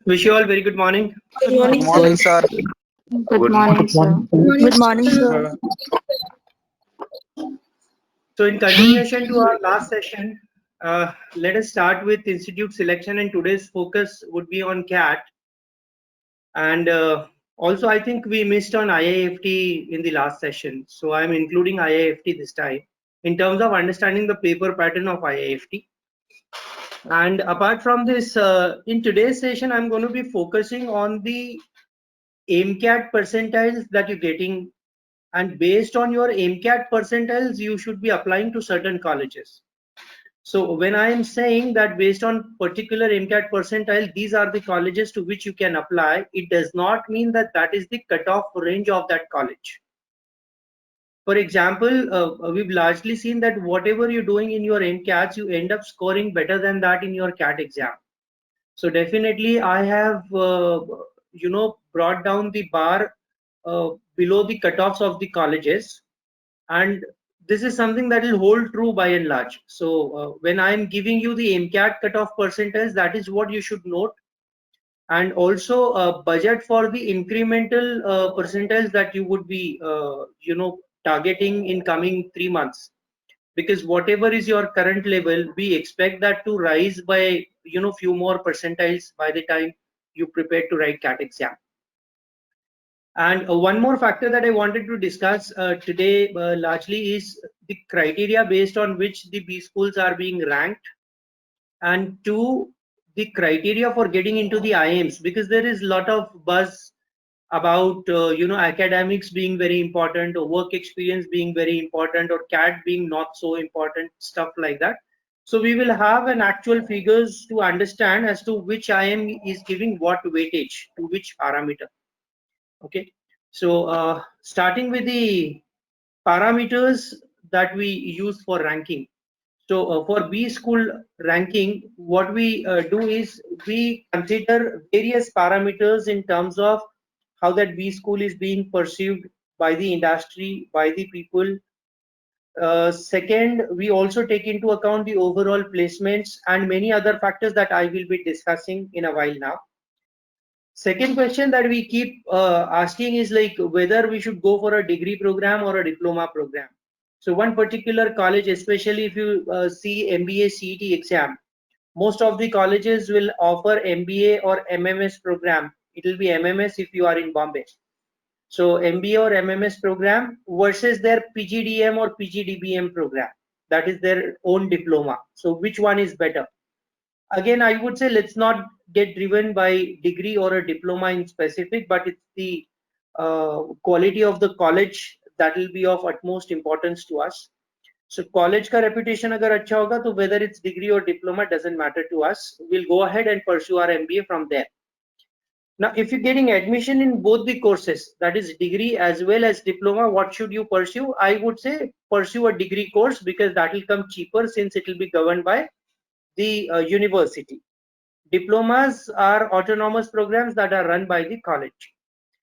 Wish you all very good morning. Good morning, Good sir. morning, sir. Good morning, sir. Good morning, sir. So, in continuation to our last session, let us start with institute selection, and today's focus would be on CAT. And also, I think we missed on IIFT in the last session, so I'm including IIFT this time in terms of understanding the paper pattern of IIFT. And apart from this, in today's session, I'm going to be focusing on the AIMCAT percentiles that you're getting, and based on your AIMCAT percentiles you should be applying to certain colleges. So when I am saying that based on particular AIMCAT percentile these are the colleges to which you can apply, it does not mean that that is the cutoff range of that college. For example, we've largely seen that whatever you're doing in your AIMCATs, you end up scoring better than that in your CAT exam. So definitely I have brought down the bar below the cutoffs of the colleges, and this is something that will hold true by and large. So when I am giving you the AIMCAT cutoff percentage, that is what you should note, and also budget for the incremental percentiles that you would be targeting in coming 3 months, because whatever is your current level, we expect that to rise by few more percentiles by the time you prepare to write CAT exam. And one more factor that I wanted to discuss today largely is the criteria based on which the B schools are being ranked, and two, the criteria for getting into the IIMs, because there is a lot of buzz about academics being very important, or work experience being very important, or CAT being not so important, stuff like that. So we will have an actual figures to understand as to which IIM is giving what weightage to which parameter. Okay, so starting with the parameters that we use for ranking. So for B school ranking, what we do is we consider various parameters in terms of how that B school is being perceived by the industry, by the people. Second, we also take into account the overall placements and many other factors that I will be discussing in a while now. Second question that we keep asking is like whether we should go for a degree program or a diploma program. So one particular college, especially if you see MBA CET exam, most of the colleges will offer MBA or MMS program. It will be MMS if you are in Bombay. So MBA or MMS program versus their PGDM or PGDBM program. That is their own diploma. So which one is better? Again, I would say let's not get driven by degree or a diploma in specific, but it's the quality of the college that will be of utmost importance to us. So college ka reputation agar acha hoga, to whether it's degree or diploma doesn't matter to us. We'll go ahead and pursue our MBA from there. Now, if you're getting admission in both the courses, that is degree as well as diploma, what should you pursue? I would say pursue a degree course, because that will come cheaper since it will be governed by the university. Diplomas are autonomous programs that are run by the college.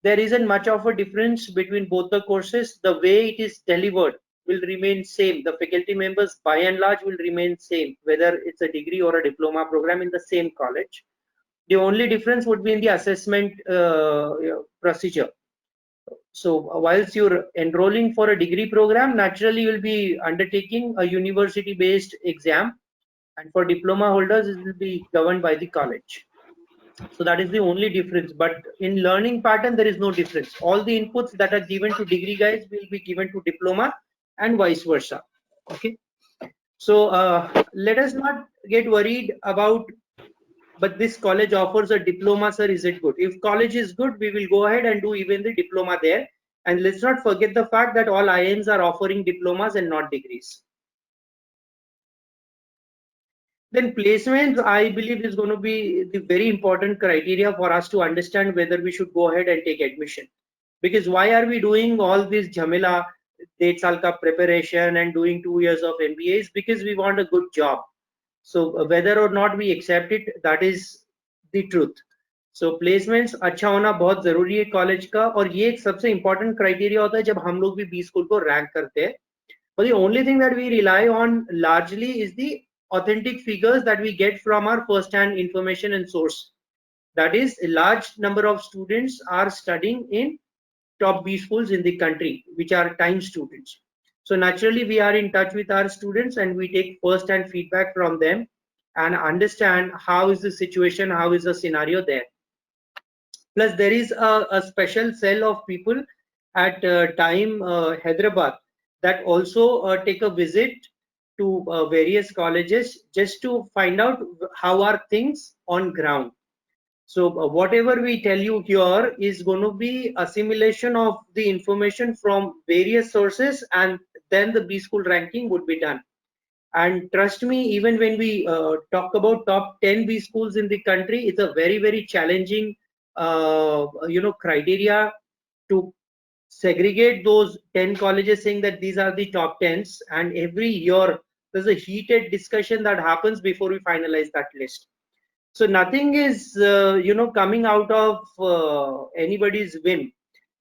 There isn't much of a difference between both the courses. The way it is delivered will remain same. The faculty members by and large will remain same, whether it's a degree or a diploma program in the same college. The only difference would be in the assessment procedure. So whilst you're enrolling for a degree program, naturally you'll be undertaking a university based exam, and for diploma holders it will be governed by the college. So that is the only difference, but in learning pattern there is no difference. All the inputs that are given to degree guys will be given to diploma, and vice versa. Okay, so let us not get worried about, but this college offers a diploma, sir, is it good? If college is good, we will go ahead and do even the diploma there. And let's not forget the fact that all IIMs are offering diplomas and not degrees. Then placements, I believe, is going to be the very important criteria for us to understand whether we should go ahead and take admission. Because why are we doing all this jhamela, 1.5 saal ka preparation and doing 2 years of MBAs? Because we want a good job. So whether or not we accept it, that is the truth. So placements अच्छा होना बहुत जरूरी है college का, और ये एक सबसे important criteria होता है जब हम लोग भी B school को rank करते हैं. But the only thing that we rely on largely is the authentic figures that we get from our first-hand information and source. That is, a large number of students are studying in top B schools in the country, which are time students. So naturally, we are in touch with our students and we take first-hand feedback from them and understand how is the situation, how is the scenario there. Plus, there is a special cell of people at Time Hyderabad that also take a visit to various colleges just to find out how are things on ground. So whatever we tell you here is going to be assimilation of the information from various sources, and then the B school ranking would be done. And trust me, even when we talk about top 10 B schools in the country, it's a very challenging criteria to segregate those 10 colleges, saying that these are the top 10s, and every year there's a heated discussion that happens before we finalize that list. So nothing is coming out of anybody's whim.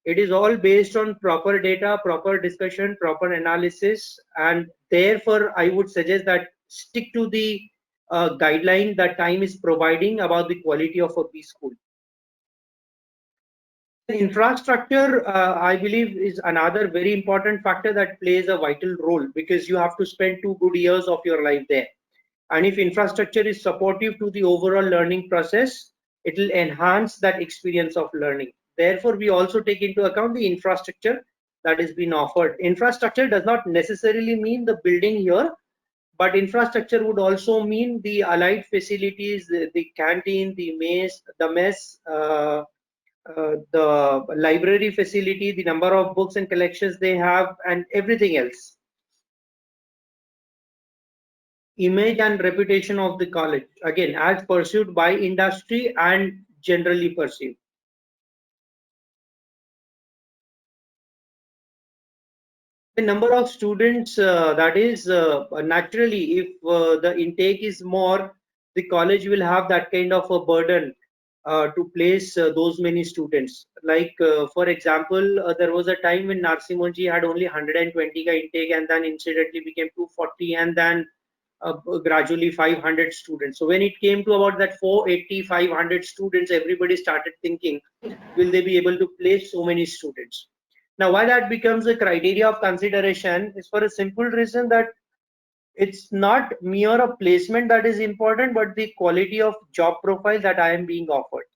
It is all based on proper data, proper discussion, proper analysis, and therefore I would suggest that stick to the guideline that Time is providing about the quality of a B school. Infrastructure, I believe, is another very important factor that plays a vital role, because you have to spend 2 good years of your life there. And if infrastructure is supportive to the overall learning process, it will enhance that experience of learning. Therefore, we also take into account the infrastructure that is being offered. Infrastructure does not necessarily mean the building here, but infrastructure would also mean the allied facilities, the canteen, the mess, the library facility, the number of books and collections they have, and everything else. Image and reputation of the college, again, as pursued by industry and generally perceived. The number of students, that is, naturally, if the intake is more, the college will have that kind of a burden to place those many students. Like, for example, there was a time when Narsimhanji had only 120 intake, and then incidentally became 240, and then gradually 500 students. So when it came to about that 480, 500 students, everybody started thinking, will they be able to place so many students? Now, why that becomes a criteria of consideration is for a simple reason that it's not mere a placement that is important, but the quality of job profile that I am being offered.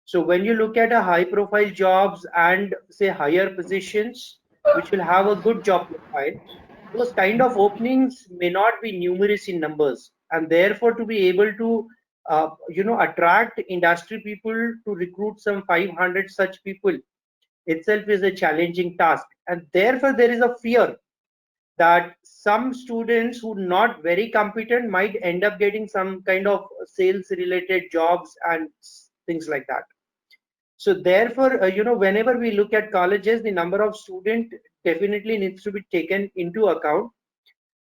So when you look at a high profile jobs and say higher positions, which will have a good job profile, those kind of openings may not be numerous in numbers, and therefore to be able to attract industry people to recruit some 500 such people itself is a challenging task. And therefore there is a fear that some students who are not very competent might end up getting some kind of sales related jobs and things like that. So therefore, whenever we look at colleges, the number of students definitely needs to be taken into account.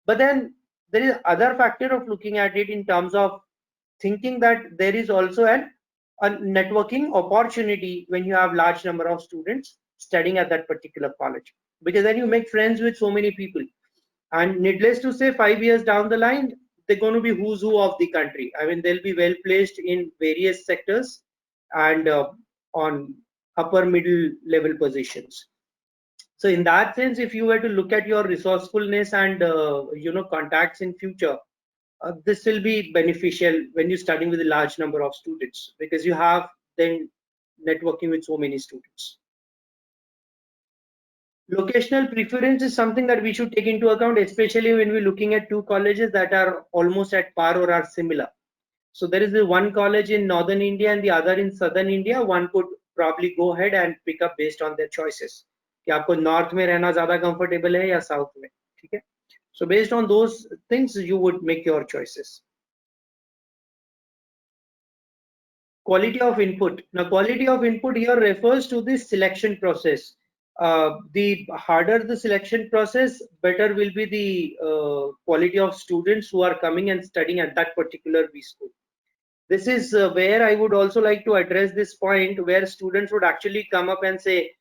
But then there is other factor of looking at it in terms of thinking that there is also a networking opportunity when you have large number of students studying at that particular college, because then you make friends with so many people, and needless to say, 5 years down the line, they're going to be who's who of the country. I mean, they'll be well placed in various sectors and on upper middle level positions. So in that sense, if you were to look at your resourcefulness and contacts in future, this will be beneficial when you're studying with a large number of students, because you have then networking with so many students. Locational preference is something that we should take into account, especially when we're looking at two colleges that are almost at par or are similar. So there is the one college in northern India and the other in southern India. One could probably go ahead and pick up based on their choices. कि आपको north में रहना ज़्यादा comfortable है या south में, ठीक है? So based on those things, you would make your choices. Quality of input. Now, quality of input here refers to the selection process. The harder the selection process, better will be the quality of students who are coming and studying at that particular B school. This is where I would also like to address this point, where students would actually come up and say,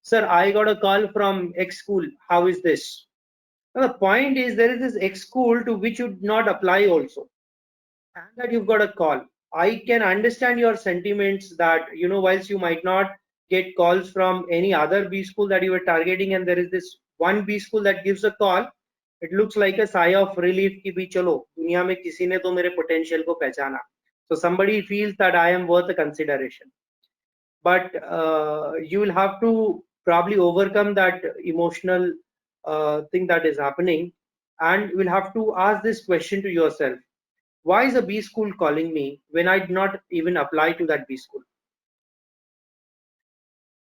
sir, I got a call from X school. How is this? Now, the point is, there is this X school to which you did not apply also, and that you've got a call. I can understand your sentiments that, you know, whilst you might not get calls from any other B school that you were targeting, and there is this one B school that gives a call, it looks like a sigh of relief कि भी चलो दुनिया में किसी ने तो मेरे potential को पहचाना. So somebody feels that I am worth a consideration. But you will have to probably overcome that emotional thing that is happening, and you will have to ask this question to yourself: why is a B school calling me when I did not even apply to that B school?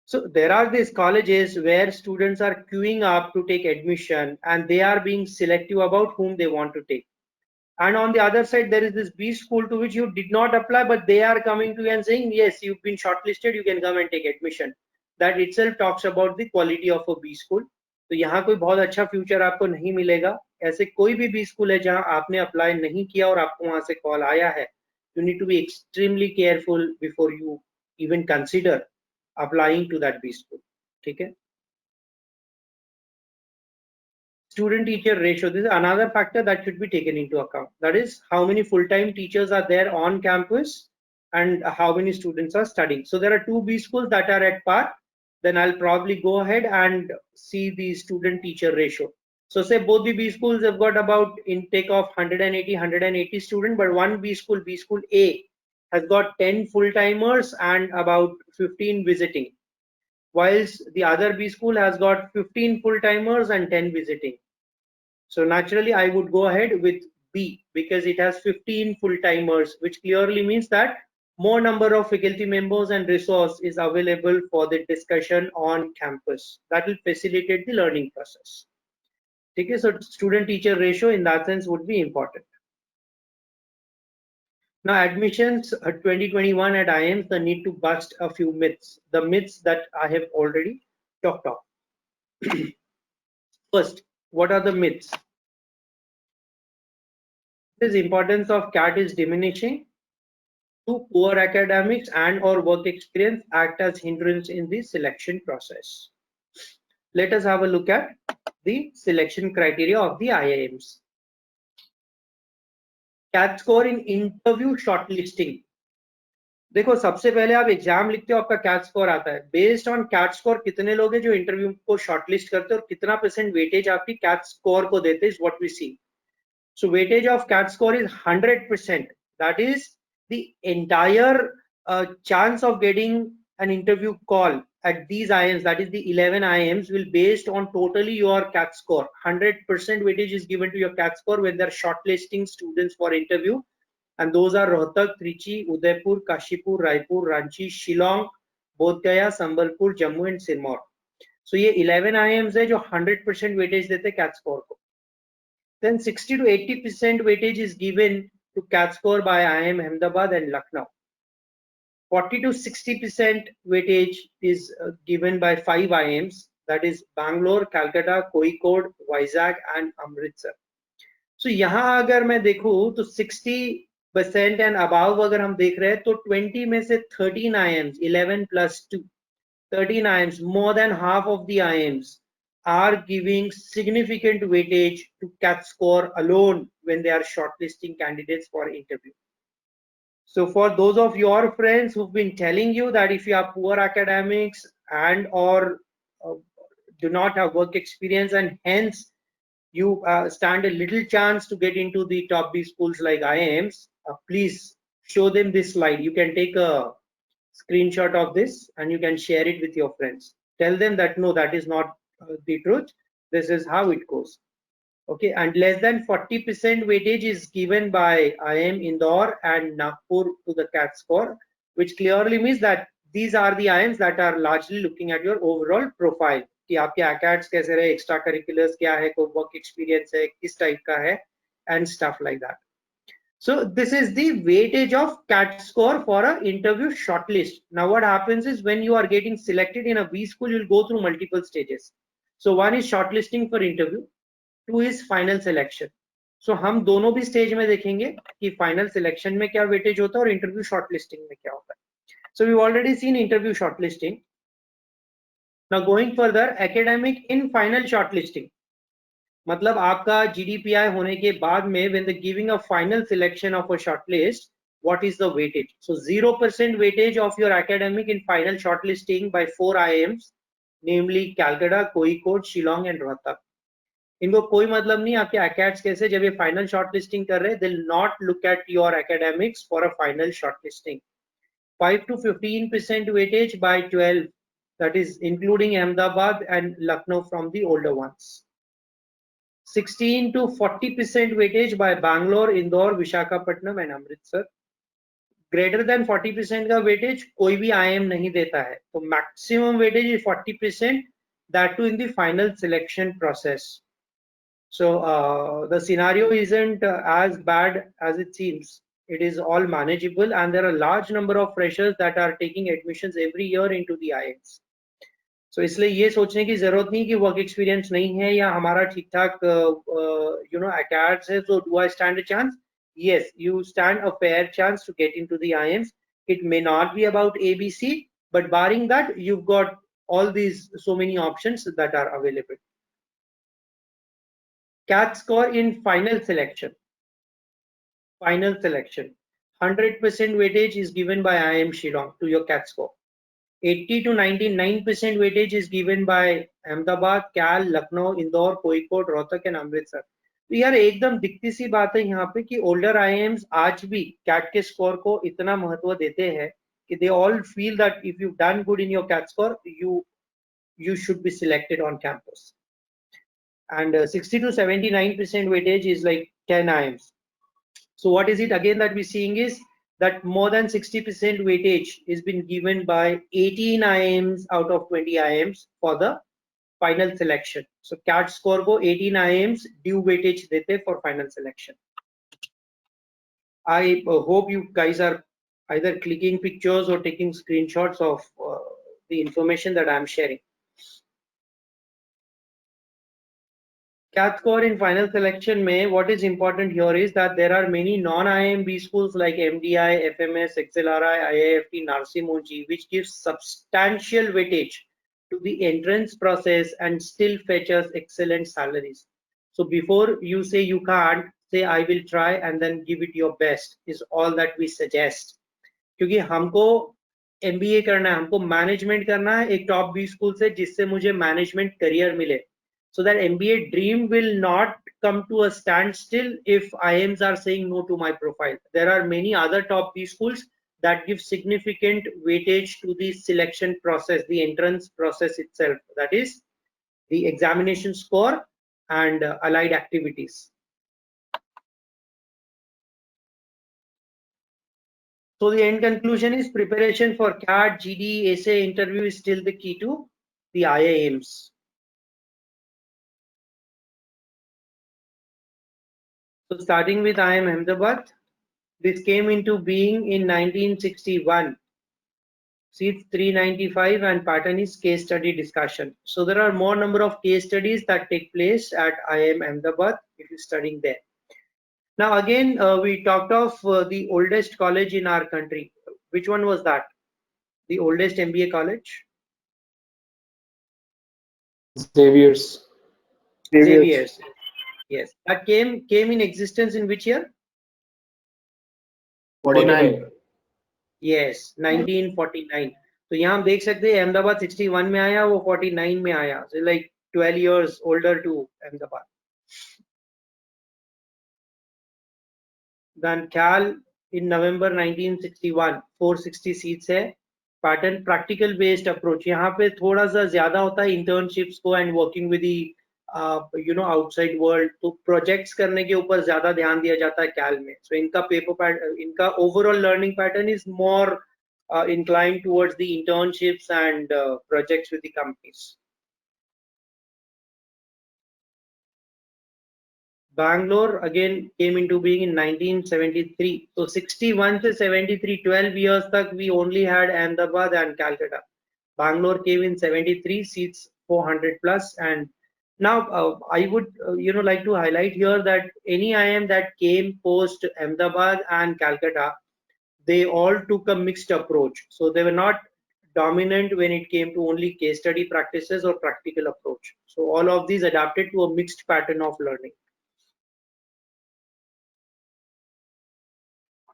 So there are these colleges where students are queuing up to take admission, and they are being selective about whom they want to take. And on the other side, there is this B school to which you did not apply, but they are coming to you and saying, yes, you've been shortlisted, you can come and take admission. That itself talks about the quality of a B school. तो यहाँ कोई बहुत अच्छा future आपको नहीं मिलेगा. ऐसे कोई भी B school है जहाँ आपने अप्लाई नहीं किया और आपको वहां से कॉल आया है, you need to be extremely careful before you even consider applying to that B school. ठीक है? Student teacher ratio, this is another factor that should be taken into account. That is how many full-time teachers are there on campus and how many students are studying. So there are 2 B schools that are at par. Then I'll probably go ahead and see the student teacher ratio. So say both the B schools have got about intake of 180 students, but one B school A, has got 10 full-timers and about 15 visiting, whilst the other B school has got 15 full-timers and 10 visiting. So naturally, I would go ahead with B because it has 15 full-timers, which clearly means that more number of faculty members and resource is available for the discussion on campus. That will facilitate the learning process. Okay, so student-teacher ratio in that sense would be important. Now, admissions 2021 at IIMs, the need to bust a few myths. The myths that I have already talked of. First, what are the myths? The importance of CAT is diminishing. 2, poor academics and or work experience act as hindrance in the selection process. Let us have a look at the selection criteria of the IIMs. CAT score in interview shortlisting. देखो, सबसे पहले आप exam लिखते हो, आपका cat score आता है. Based on cat score कितने लोग हैं जो इंटरव्यू को शॉर्टलिस्ट करते हैं और कितना % वेटेज आपकी कैट स्कोर को देते हैं, is what we see. So weightage of CAT score is 100%. That is the entire chance of getting an interview call at these IIMs, that is the 11 IIMs, will based on totally your CAT score. 100% weightage is given to your CAT score when they're shortlisting students for interview. And those are Rohtak, Trichy, Udaipur, Kashipur, Raipur, Ranchi, Shillong, Bodh Gaya, Sambalpur, Jammu and Sirmaur. So ये 11 IIMs है जो 100% weightage देते CAT score को. Then 60 to 80% weightage is given to CAT score by IIM Ahmedabad and Lucknow. 40 to 60% weightage is given by 5 IIMs, that is Bangalore, Calcutta, Kozhikode, Vizag and Amritsar. So यहाँ अगर मैं देखूँ तो 60% and above अगर हम देख रहे हैं तो 20 में से 13 IIMs, 11 plus 2, 13 IIMs, more than half of the IIMs are giving significant weightage to CAT score alone when they are shortlisting candidates for interview. So for those of your friends who've been telling you that if you have poor academics and or do not have work experience and hence you stand a little chance to get into the top B schools like IIMs, please show them this slide. You can take a screenshot of this and you can share it with your friends. Tell them that no, that is not the truth. This is how it goes. Okay, and less than 40% weightage is given by IIM Indore and Nagpur to the CAT score, which clearly means that these are the IIMs that are largely looking at your overall profile. कि आपके ACATS कैसे रहे, extra curriculars क्या है, कोई work experience है, किस type का है, and stuff like that. So this is the weightage of CAT score for an interview shortlist. Now what happens is when you are getting selected in a B school, you'll go through multiple stages. So one is shortlisting for interview, 2 is final selection. So हम दोनों भी stage में देखेंगे कि final selection में क्या weightage होता है और interview shortlisting में क्या होता है. So we've already seen interview shortlisting. Now going further, academic in final shortlisting. मतलब आपका GDPI होने के बाद में when the giving a final selection of a shortlist, what is the weightage. So 0% weightage of your academic in final shortlisting by 4 IIMs, namely Calcutta, Kozhikode, Shillong and Rohtak. इनको कोई मतलब नहीं आपके अकेड्स कैसे जब ये फाइनल शॉर्टलिस्टिंग कर रहे हैं, they'll not look at your academics for a final shortlisting. 5 to 15% weightage by 12, that is including Ahmedabad and Lucknow from the older ones. 16 to 40% weightage by Bangalore, Indore, Visakhapatnam and Amritsar. Greater than 40% का weightage कोई भी IIM नहीं देता है, तो maximum weightage is 40%, that too in the final selection process. So the scenario isn't as bad as it seems. It is all manageable and there are a large number of freshers that are taking admissions every year into the IIMs. So इसलिए ये सोचने की जरूरत नहीं कि work experience नहीं है या हमारा ठीक ठाक अकेड्स है, so do I stand a chance? Yes, you stand a fair chance to get into the IIMs. It may not be about ABC, but barring that, you've got all these so many options that are available. CAT score in final selection. Final selection. 100% weightage is given by IIM Shillong to your CAT score. 80 to 99% weightage is given by Ahmedabad, Cal, Lucknow, Indore, Kozhikode, Rohtak and Amritsar. तो यार एकदम दिखती सी बात है यहाँ पे कि older IIMs आज भी CAT के स्कोर को इतना महत्व देते हैं कि they all feel that if you've done good in your CAT score, you should be selected on campus. And 60 to 79% weightage is like 10 IIMs. So what is it again that we're seeing is that more than 60% weightage is been given by 18 IIMs out of 20 IIMs for the final selection. So CAT score को 18 IIMs due weightage देते for final selection. I hope you guys are either clicking pictures or taking screenshots of the information that I'm sharing. CAT score in final selection में what is important here is that there are many non-IIMB schools like MDI, FMS, XLRI, IIFT, Narsi Monji, which gives substantial weightage to the entrance process and still fetches excellent salaries. So before you say you can't, say I will try and then give it your best is all that we suggest. क्योंकि हमको MBA करना है, हमको management करना है एक top 20 school से जिससे मुझे मैनेजमेंट करियर मिले. So that MBA dream will not come to a standstill if IIMs are saying no to my profile. There are many other top B schools that give significant weightage to the selection process, the entrance process itself. That is the examination score and allied activities. So the end conclusion is preparation for CAT, GD, essay interview is still the key to the IIMs. So starting with IIM Ahmedabad, this came into being in 1961. Seats 395 and pattern is case study discussion. So there are more number of case studies that take place at IIM Ahmedabad if you're studying there. Now again, we talked of the oldest college in our country. Which one was that? The oldest MBA college? Xavier's. Xavier's. Yes. That came in existence in which year? 49. Yes, 1949. तो यहाँ हम देख सकते हैं अहमदाबाद 61 में आया, वो 49 में आया. So like 12 years older to Ahmedabad. Then Cal in November 1961, 460 seats है. Pattern practical based approach. यहाँ पे थोड़ा सा ज्यादा होता है internships को and working with the outside world. तो projects करने के ऊपर ज्यादा ध्यान दिया जाता है Cal में. So इनका overall learning pattern is more inclined towards the internships and projects with the companies. Bangalore again came into being in 1973. So 61 to 73, 12 years tak we only had Ahmedabad and Calcutta. Bangalore came in 73, seats 400 plus. And now I would like to highlight here that any IIM that came post Ahmedabad and Calcutta, they all took a mixed approach. So they were not dominant when it came to only case study practices or practical approach. So all of these adapted to a mixed pattern of learning.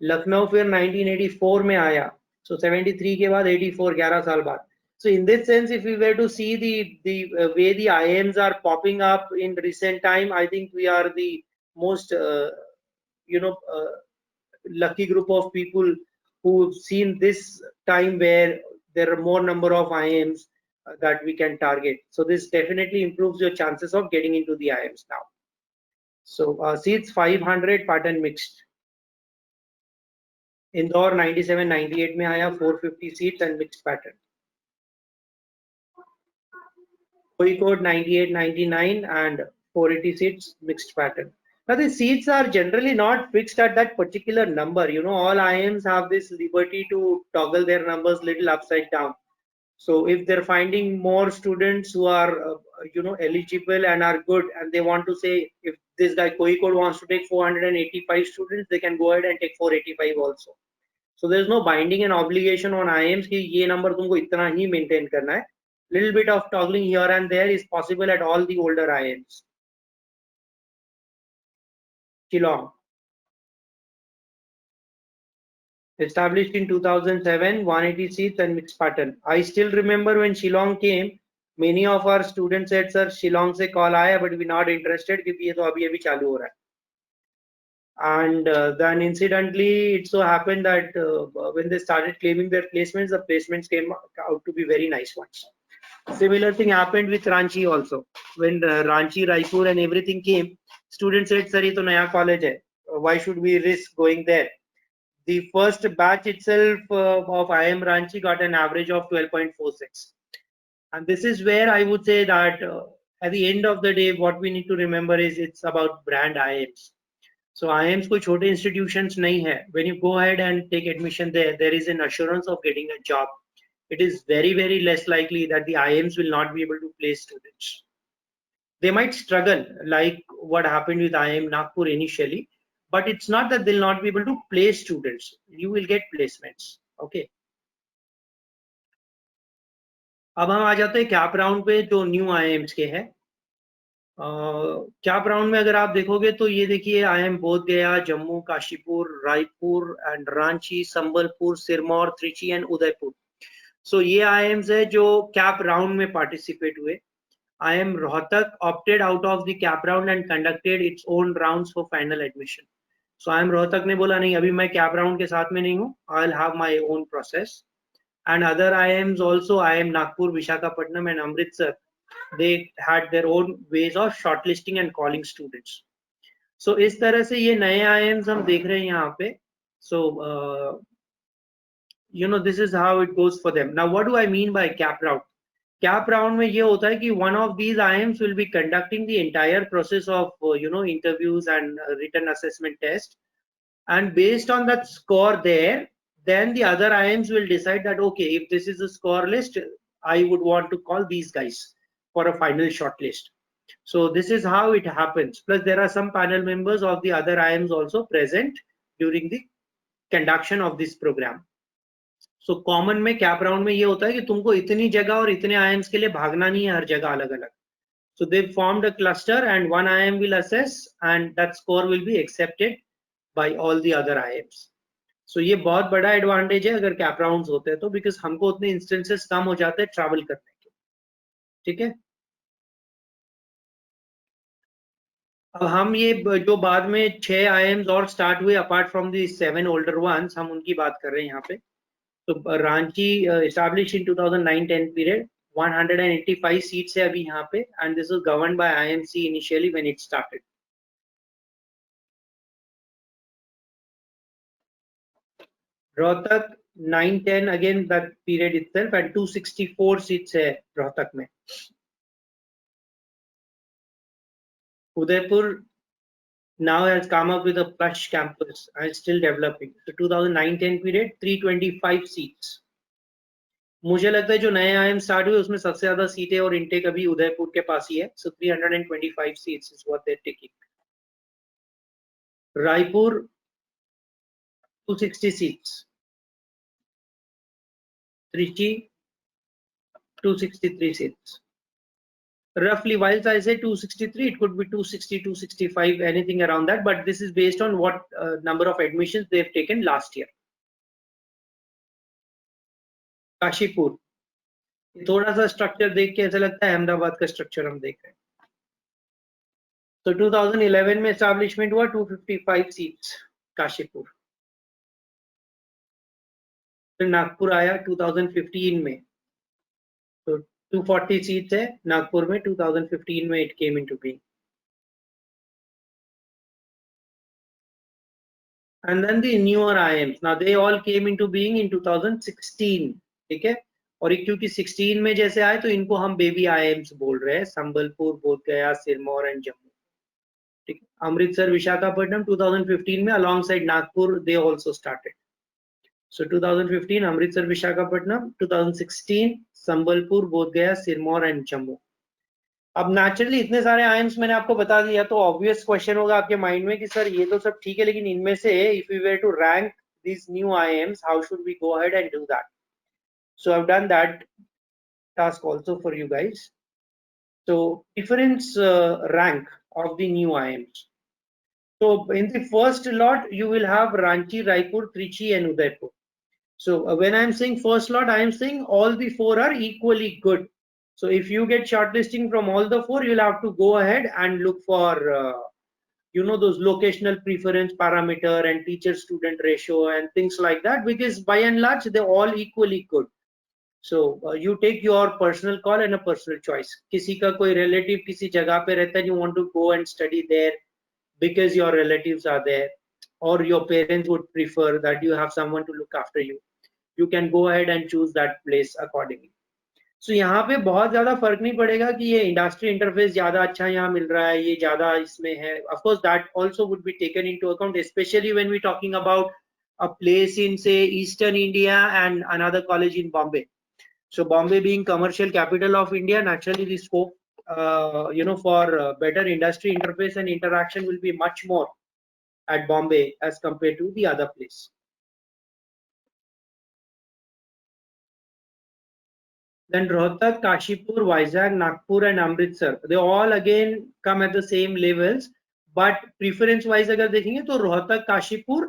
Lucknow फिर 1984 में आया, so 73 के बाद 84, 11 साल बाद. So in this sense, if we were to see the way the IIMs are popping up in recent time, I think we are the most lucky group of people who've seen this time where there are more number of IIMs that we can target. So this definitely improves your chances of getting into the IIMs now. So seats 500 pattern mixed. Indore 97-98 में आया 450 seats and mixed pattern. Kozhikode 98-99 and 480 seats mixed pattern. Now the seats are generally not fixed at that particular number. You know, all IIMs have this liberty to toggle their numbers little upside down. So if they're finding more students who are eligible and are good, and they want to say, if this guy Kozhikode wants to take 485 students, they can go ahead and take 485 also. So there's no binding and obligation on IIMs कि ये number तुमको इतना ही maintain करना है. Little bit of toggling here and there is possible at all the older IIMs. Shillong, established in 2007, 180 seats and mixed pattern. I still remember when Shillong came, many of our students said, "Sir, Shillong se call आया, but we're not interested क्योंकि ये तो अभी चालू हो रहा है." And then incidentally, it so happened that when they started claiming their placements, the placements came out to be very nice ones. Similar thing happened with Ranchi also. When Ranchi, Raipur and everything came, students said, "Sir, ये तो नया college है. Why should we risk going there?" The first batch itself of IIM Ranchi got an average of 12.46. And this is where I would say that at the end of the day, what we need to remember is it's about brand IIMs. So IIMs कोई छोटे institutions नहीं है. When you go ahead and take admission there, there is an assurance of getting a job. It is very, very less likely that the IIMs will not be able to place students. They might struggle, like what happened with IIM Nagpur initially, but it's not that they'll not be able to place students. You will get placements. Okay. अब हम आ जाते हैं cap round पे जो new IIMs के हैं. Cap round में अगर आप देखोगे तो ये देखिए IIM बोध गया, जम्मू, काशीपुर, रायपुर एंड रांची, संबलपुर, सिरमौर, त्रिची एंड उदयपुर. सो ये IIMs है जो कैप राउंड में पार्टिसिपेट हुए. IIM Rohtak opted out of the cap round and conducted its own rounds for final admission. So IIM Rohtak ने बोला नहीं, अभी मैं cap round के साथ में नहीं हूँ. I'll have my own process. And other IIMs also, IIM Nagpur, Visakhapatnam and Amritsar, they had their own ways of shortlisting and calling students. So इस तरह से ये नए IIMs हम देख रहे हैं यहाँ पे. So this is how it goes for them. Now what do I mean by cap round? Cap round में ये होता है कि one of these IIMs will be conducting the entire process of interviews and written assessment test, and based on that score there, then the other IIMs will decide that okay, if this is a score list, I would want to call these guys for a final shortlist. So this is how it happens. Plus there are some panel members of the other IIMs also present during the conduction of this program. So common में cap round में ये होता है कि तुमको इतनी जगह और इतने IIMs के लिए भागना नहीं है हर जगह अलग अलग. So they formed a cluster and one IIM will assess and that score will be accepted by all the other IIMs. So ये बहुत बड़ा एडवांटेज है अगर कैप राउंड्स होते हैं तो, बिकॉज हमको उतने इंस्टेंसेस कम हो जाते हैं ट्रैवल करने के. ठीक है. अब हम ये जो बाद में 6 IIMs और स्टार्ट हुए apart from the 7 older ones, हम उनकी बात कर रहे हैं यहाँ पे. So Ranchi established in 2009-10 period, 185 seats है अभी यहाँ पे, and this was governed by IMC initially when it started. Rohtak 9-10 again that period itself, and 264 seats है Rohtak में. Udaipur now has come up with a plush campus and is still developing. So 2009-10 period, 325 seats. मुझे लगता है जो नए IIM start हुए उसमें सबसे ज्यादा सीटें और इनटेक अभी उदयपुर के पास ही है. So 325 seats is what they're taking. Raipur 260 seats. Trichy 263 seats. roughly, whilst I say 263, it could be 260, 265, anything around that, but this is based on what number of admissions they've taken last year. Kashipur, थोड़ा सा structure देख के ऐसा लगता है अहमदाबाद का structure हम देख रहे हैं. तो 2011 में एस्टैब्लिशमेंट हुआ, 255 सीट्स काशीपुर. फिर नागपुर आया 2015 में, तो 240 सीट्स है नागपुर में. 2015 में it came into being. And then the newer IIMs, now they all came into being in 2016. ठीक है, और ये क्योंकि 16 में जैसे आए तो इनको हम बेबी IIMs बोल रहे हैं. संबलपुर, बोध गया, सिरमौर एंड जम्मू. ठीक है, अमृतसर, विशाखापट्टनम 2015 में alongside Nagpur they also started. So 2015 Amritsar, Visakhapatnam. 2016 Sambalpur, बोध गया, सिरमौर एंड जम्मू. अब नेचुरली इतने सारे आइएम्स मैंने आपको बता दिया, तो ऑब्वियस क्वेश्चन होगा आपके माइंड में कि सर ये तो सब ठीक है, लेकिन इनमें से if we were to rank these new IIMs, how should we go ahead and do that? So I've done that task also for you guys. So difference rank of the new IIMs. So in the first lot you will have Ranchi, Raipur, Trichy and Udaipur. So when I'm saying first lot, I am saying all the four are equally good. So if you get shortlisting from all the four, you'll have to go ahead and look for those locational preference parameter and teacher student ratio and things like that, because by and large they're all equally good. So you take your personal call and a personal choice. किसी का कोई relative किसी जगह पे रहता है, you want to go and study there because your relatives are there, or your parents would prefer that you have someone to look after you, you can go ahead and choose that place accordingly. So यहाँ पे बहुत ज्यादा फर्क नहीं पड़ेगा कि ये industry interface ज्यादा अच्छा यहाँ मिल रहा है, ये ज्यादा इसमें है. Of course that also would be taken into account, especially when we talking about a place in say Eastern India and another college in Bombay. So Bombay being commercial capital of India, naturally the scope for better industry interface and interaction will be much more at Bombay as compared to the other place. Then Rohtak, Kashipur, Vizag, Nagpur and Amritsar, they all again come at the same levels, but preference wise अगर देखेंगे तो रोहतक, काशीपुर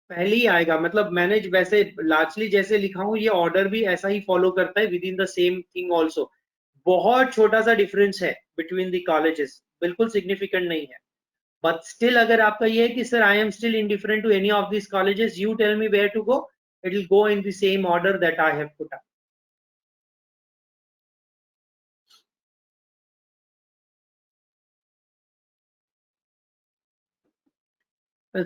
पहले ही आएगा. मतलब मैंने वैसे largely जैसे लिखा हूँ, ये ऑर्डर भी ऐसा ही फॉलो करता है within the same thing also. बहुत छोटा सा डिफरेंस है बिटवीन द कॉलेजेस, बिल्कुल सिग्निफिकेंट नहीं है. बट स्टिल अगर आपका ये है कि sir I am still indifferent to any of this colleges, you tell me where to go, it will go in the same order that I have put up.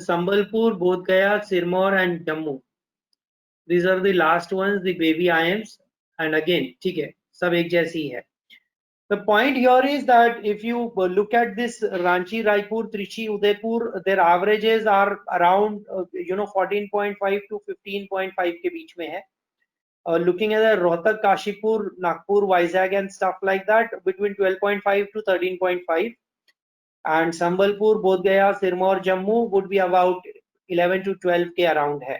Sambalpur, Bodh Gaya, Sirmaur and Jammu. These are the last ones, the baby IIMs. And again, ठीक है, सब एक जैसी है. The point here is that if you look at this Ranchi, Raipur, Trichy, Udaipur, their averages are around 14.5 to 15.5 के बीच में है. Looking at the Rohtak, Kashipur, Nagpur, Vizag and stuff like that, between 12.5 to 13.5. And Sambalpur, Bodh Gaya, Sirmaur, Jammu would be about 11 to 12 के around है.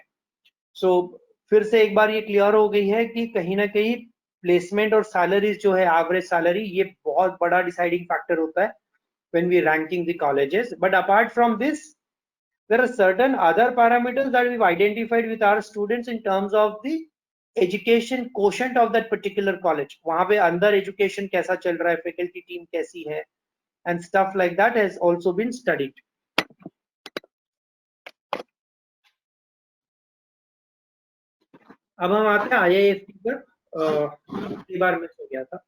So फिर से एक बार ये clear हो गई है कि कहीं ना कहीं प्लेसमेंट और सैलरीज जो है, एवरेज सैलरी, ये बहुत बड़ा डिसाइडिंग फैक्टर होता है when we ranking the colleges. But apart from this, there are certain other parameters that we've identified with our students in terms of the education quotient of that particular college. वहाँ पे अंदर education कैसा चल रहा है, faculty team कैसी है, and stuff like that has also been studied. अब हम आते हैं IISc पर. पिछली बार मिस हो गया था.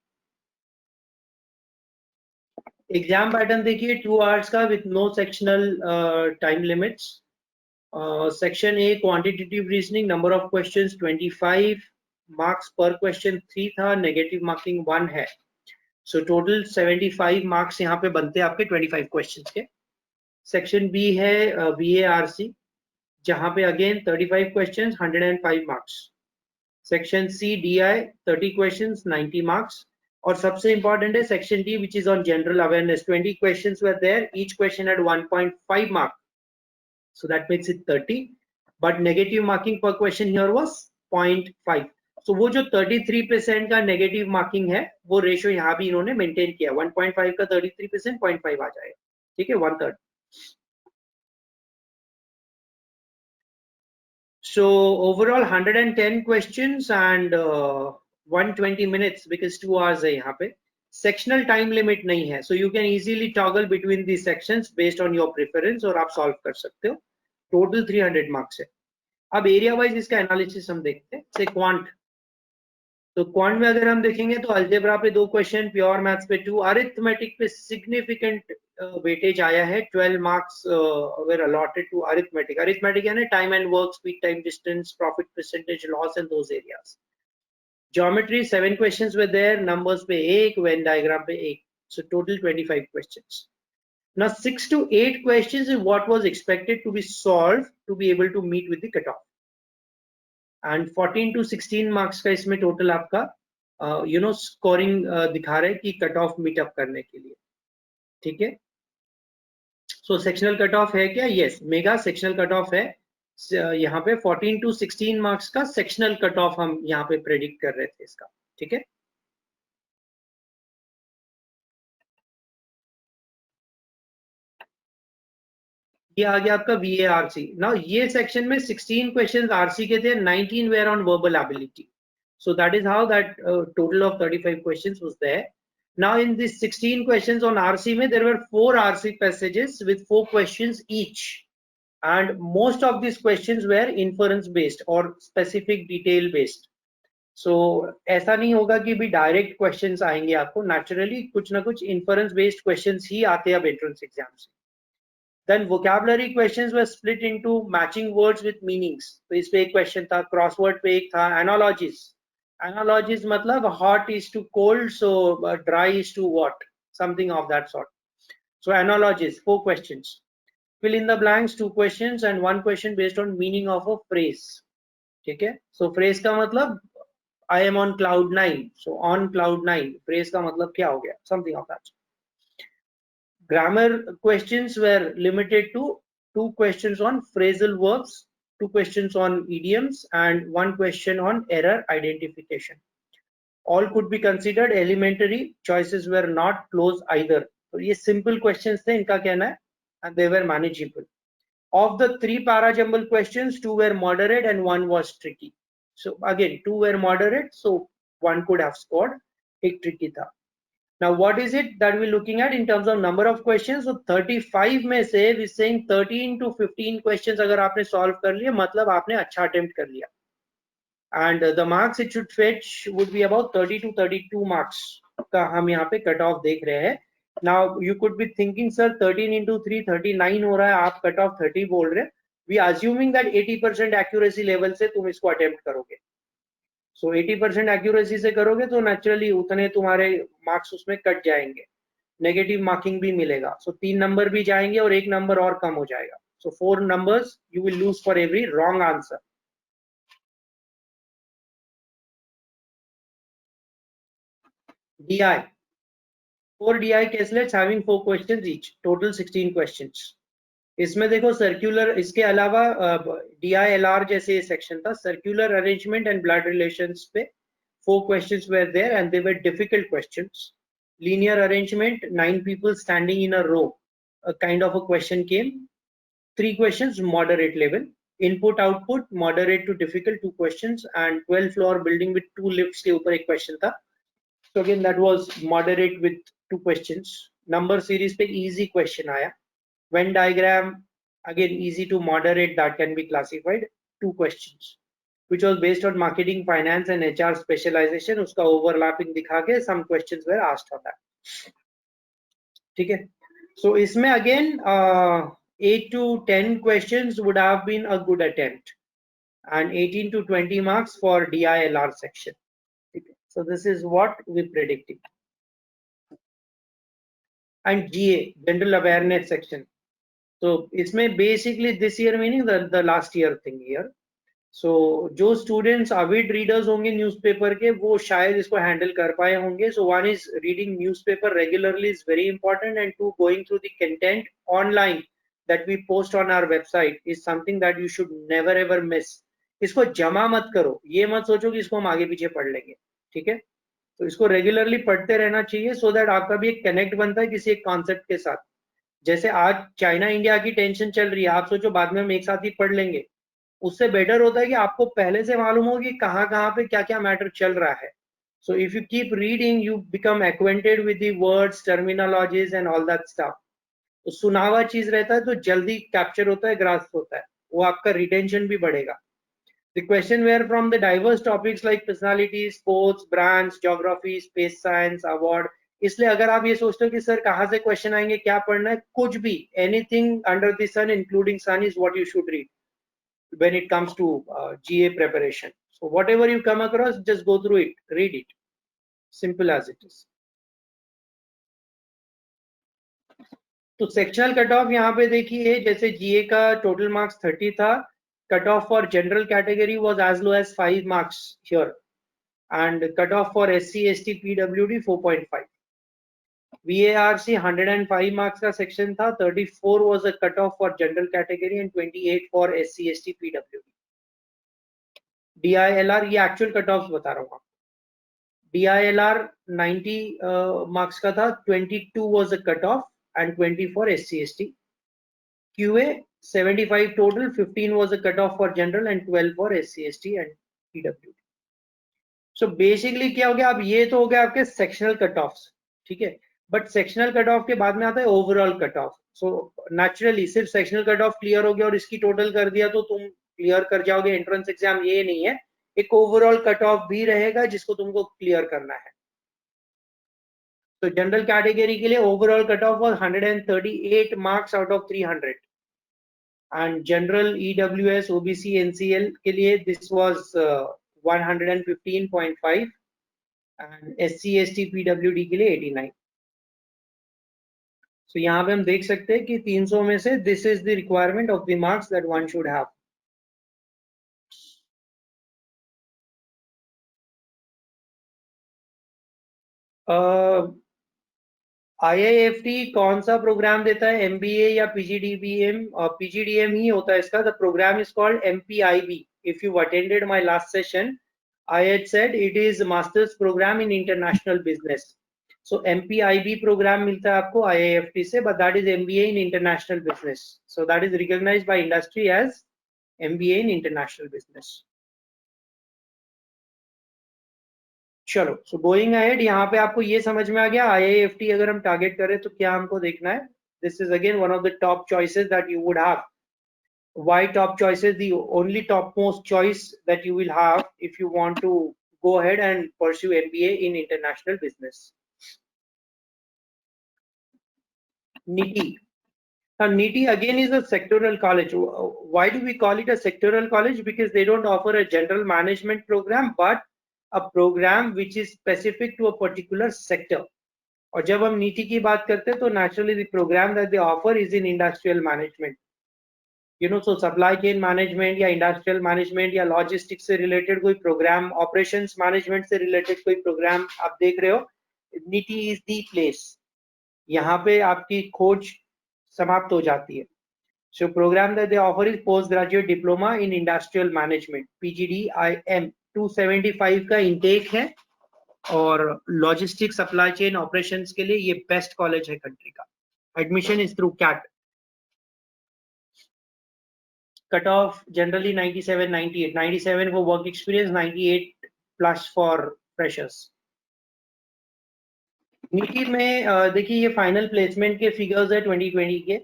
एग्जाम पैटर्न देखिए, 2 hours का with no sectional time limits. Section A quantitative reasoning, number of questions 25, marks per question 3 था, negative marking 1 है. So total 75 marks यहाँ पे बनते हैं आपके 25 questions के. Section B है VARC, जहाँ पे again 35 questions 105 marks. Section C DI 30 questions 90 marks. और सबसे important है Section D, which is on general awareness. 20 questions were there, each question had 1.5 mark. So that makes it 30. But negative marking per question here was 0.5. सो वो जो 33% का negative marking है वो ratio यहाँ भी इन्होंने मेंटेन किया। 1.5 का 33%, 0.5 आ जाएगा, ठीक है, 1/3. So overall 110 questions and 120 minutes because 2 hours है यहाँ पे. Sectional time limit नहीं है, so you can easily toggle between these sections based on your preference और आप solve कर सकते हो. Total 300 marks है. अब area wise इसका analysis हम देखते हैं. Say quant. तो क्वांट में अगर हम देखेंगे तो अलजेब्रा पे 2 क्वेश्चन, प्योर मैथ्स पे 2, अरिथमेटिक पे सिग्निफिकेंट वेटेज आया है. 12 marks were allotted to arithmetic. Arithmetic यानी time and work, speed, time, distance, profit percentage, loss and those areas. Geometry 7 questions were there, numbers पे 1, वेन डायग्राम पे 1, so total 25 questions. Now 6 to 8 questions is what was expected to be solved to be able to meet with the cutoff. And 14 to 16 marks का इसमें total आपका scoring दिखा रहा है कि cut off meetup करने के लिए, ठीक है. सो सेक्शनल कट ऑफ है क्या? Yes, mega sectional cut off है. यहाँ पे 14 to 16 मार्क्स का सेक्शनल कट ऑफ हम यहाँ पे प्रेडिक्ट कर रहे थे इसका, ठीक है. ये आ गया आपका VARC. नाउ ये सेक्शन में 16 क्वेश्चंस आरसी के थे, 19 were on verbal ability. So that is how that total of 35 questions was there. Now in these 16 questions on RC, there were 4 RC passages with 4 questions each, and most of these questions were inference based or specific detail based. So ऐसा नहीं होगा कि भी direct questions आएंगे आपको, naturally कुछ ना कुछ inference based questions ही आते हैं अब entrance exam से. Then vocabulary questions were split into matching words with meanings. तो इस पे एक question था, crossword पे एक था, analogies. Analogies मतलब hot is to cold, so dry is to what, something of that sort. So analogies 4 questions. Fill in the blanks 2 questions and 1 question based on meaning of a phrase. ठीक है. So phrase का मतलब I am on cloud 9. So on cloud 9 phrase का मतलब क्या हो गया, something of that. Grammar questions were limited to 2 questions on phrasal verbs, 2 questions on idioms, and 1 question on error identification. All could be considered elementary. Choices were not close either. So ये simple questions थे इनका कहना है, and they were manageable. Of the 3 para-jumble questions, 2 were moderate and 1 was tricky. So again 2 were moderate, so 1 could have scored. एक tricky था. Now what is it that we're looking at in terms of number of questions? So 35 में से we're saying 13 to 15 questions अगर आपने solve कर लिया मतलब आपने अच्छा attempt कर लिया. And the marks it should fetch would be about 30 to 32 marks का हम यहाँ पे cut off देख रहे हैं. Now you could be thinking, sir 13 into 3 39 हो रहा है, आप cut off 30 बोल रहे हैं. We assuming that 80% accuracy level से तुम इसको attempt करोगे. So 80% एक्यूरेसी से करोगे तो नेचुरली उतने तुम्हारे मार्क्स उसमें कट जाएंगे, नेगेटिव मार्किंग भी मिलेगा. सो 3 नंबर भी जाएंगे और 1 नंबर और कम हो जाएगा. So 4 numbers you will lose for every wrong answer. DI 4 DI caselets having 4 questions each, total 16 questions. इसमें देखो सर्कुलर, इसके अलावा DILR जैसे सेक्शन था, circular arrangement and blood relations पे 4 questions were there and they were difficult questions. Linear arrangement, 9 people standing in a row, a kind of a question came. 3 questions moderate level. Input output moderate to difficult, 2 questions, and 12 floor building with 2 lifts के ऊपर एक question था. So again that was moderate with 2 questions. Number series पे easy question आया. Venn diagram again easy to moderate, that can be classified, 2 questions which was based on marketing, finance and HR specialization. उसका overlapping दिखा के some questions were asked on that. ठीक है. So इसमें again 8 to 10 questions would have been a good attempt and 18 to 20 marks for DILR section. Okay. So this is what we predicted. And GA, general awareness section. So इसमें basically this year meaning the last year thing here. So जो students avid readers होंगे newspaper के वो शायद इसको handle कर पाए होंगे. So one is reading newspaper regularly is very important, and 2 going through the content online that we post on our website is something that you should never ever miss. इसको जमा मत करो, ये मत सोचो कि इसको हम आगे पीछे पढ़ लेंगे, ठीक है। तो इसको रेगुलरली पढ़ते रहना चाहिए सो दैट आपका भी एक कनेक्ट बनता है किसी एक कॉन्सेप्ट के साथ। जैसे आज चाइना इंडिया की टेंशन चल रही है, आप सोचो बाद में हम एक साथ ही पढ़ लेंगे, उससे बेटर होता है कि आपको पहले से मालूम हो कि कहाँ कहाँ पे क्या क्या मैटर चल रहा है। So if you keep reading you become acquainted with the words, terminologies and all that stuff. तो सुना हुआ चीज रहता है तो जल्दी कैप्चर होता है, ग्रास्प होता है, वो आपका रिटेंशन भी बढ़ेगा। The question were from the diverse topics like personality, sports, brands, geography, space science, award. इसलिए अगर आप ये सोचते हो कि सर कहाँ से क्वेश्चन आएंगे, क्या पढ़ना है, कुछ भी, anything under the sun including sun is what you should read when it comes to GA preparation. So whatever you come across, just go through it, read it. Simple as it is. तो sectional cut off यहाँ पे देखिए, जैसे जीए का total marks 30 था, cut off for general category was as low as 5 marks here, and cut off for SC, ST, PWD 4.5. VARC 105 marks का section था, 34 was a cut off for general category and 28 for SC, ST, PWD. DILR ये actual cut offs बता रहा हूँ आपको। DILR 90 marks का था, 22 was a cut off and 20 for SC, ST. QA 75 total, 15 was a cut off for general and 12 for SC, ST and PWD. So basically क्या हो गया, अब ये तो हो गया आपके सेक्शनल कट ऑफ्स, ठीक है। बट सेक्शनल कट ऑफ के बाद में आता है overall cut off. So naturally सिर्फ सेक्शनल कट ऑफ क्लियर हो गया और इसकी टोटल कर दिया तो तुम क्लियर कर जाओगे एंट्रेंस एग्जाम, ये नहीं है, एक ओवरऑल कट ऑफ भी रहेगा जिसको तुमको क्लियर करना है। तो जनरल कैटेगरी के लिए overall cut off was 138 marks out of 300 and general EWS OBC NCL के लिए this was 115.5 and SC ST PWD के लिए 89. So यहाँ पे हम देख सकते हैं कि 300 में से this is the requirement of the marks that one should have. IIFT कौन सा प्रोग्राम देता है, MBA या PGDBM? PGDM ही होता है इसका. The program is called MPIB. If you attended my last session, I had said it is master's program in international business. So MPIB program मिलता है आपको IIFT से, but that is MBA in international business. So that is recognized by industry as MBA in international business. चलो, so going ahead, यहाँ पे आपको ये समझ में आ गया IIFT अगर हम टारगेट करें तो क्या हमको देखना है. This is again one of the top choices that you would have. Why top choices? The only topmost choice that you will have if you want to go ahead and pursue MBA in international business. NITI. Now NITI again is a sectoral college. Why do we call it a sectoral college? Because they don't offer a general management program, but a program which is specific to a particular sector. और जब हम NITI की बात करते हैं तो naturally the program that they offer is in industrial management. You know, so supply chain management या industrial management या logistics से related कोई program, operations management से related कोई program आप देख रहे हो, NITI is the place. यहाँ पे आपकी खोज समाप्त हो जाती है. So program that they offer is postgraduate diploma in industrial management, PGDIM. 275 का intake है और logistics supply chain operations के लिए ये best college है country का. Admission is through CAT. Cut off generally 97, 98. 97 for work experience, 98 plus for freshers. NITI में देखिए ये final placement के figures है 2020 के.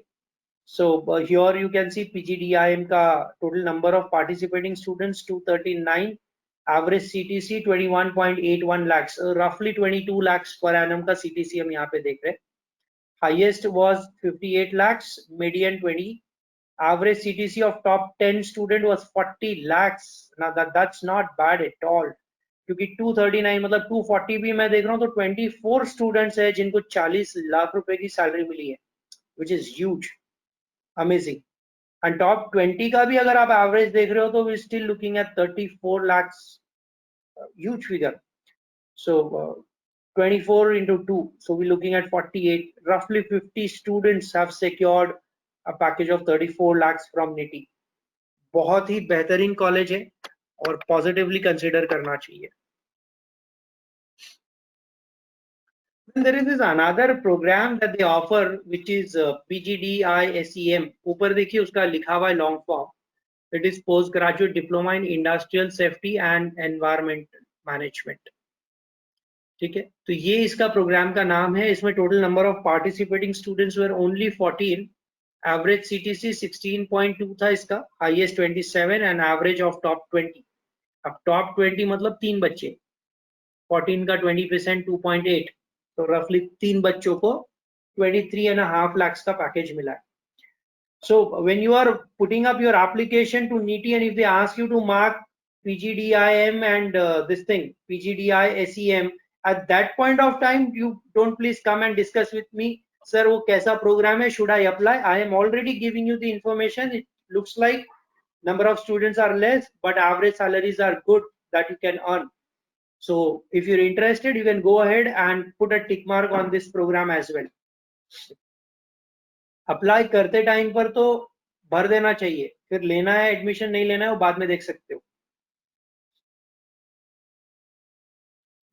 So here you can see PGDIM का total number of participating students 239, average CTC 21.81 lakhs, roughly 22 lakhs per annum का CTC हम यहाँ पे देख रहे हैं. Highest was 58 lakhs, median 20. Average CTC of top 10 student was 40 lakhs. Now that's not bad at all. क्योंकि 239 मतलब 240 भी मैं देख रहा हूँ तो 24 स्टूडेंट्स है जिनको 40 लाख रुपए की सैलरी मिली है, which is huge, amazing. And top 20 का भी अगर आप एवरेज देख रहे हो तो we're still looking at 34 lakhs, huge figure. So 24 into 2, so we're looking at 48. Roughly 50 students have secured a package of 34 lakhs from NITI. बहुत ही बेहतरीन कॉलेज है और पॉजिटिवली कंसिडर करना चाहिए. There is this another program that they offer which is PGDI-SEM. ऊपर देखिए उसका लिखा हुआ है long form. It is postgraduate diploma in industrial safety and environment management. ठीक है, तो ये इसका प्रोग्राम का नाम है. इसमें total number of participating students were only 14. Average CTC 16.2 था इसका, highest 27 and average of top 20. अब टॉप 20 मतलब 3 बच्चे, 14 का 20% 2.8, तो रफली 3 बच्चों को 23.5 lakhs का पैकेज मिला है. So when you are putting up your application to NITI and if they ask you to mark PGDIM and this thing PGDI-SEM, at that point of time you don't please come and discuss with me, sir वो कैसा program है, should I apply? I am already giving you the information. It looks like number of students are less but average salaries are good that you can earn. So if you're interested, you can go ahead and put a tick mark on this program as well. Apply करते time पर तो भर देना चाहिए, फिर लेना है admission नहीं लेना है वो बाद में देख सकते हो.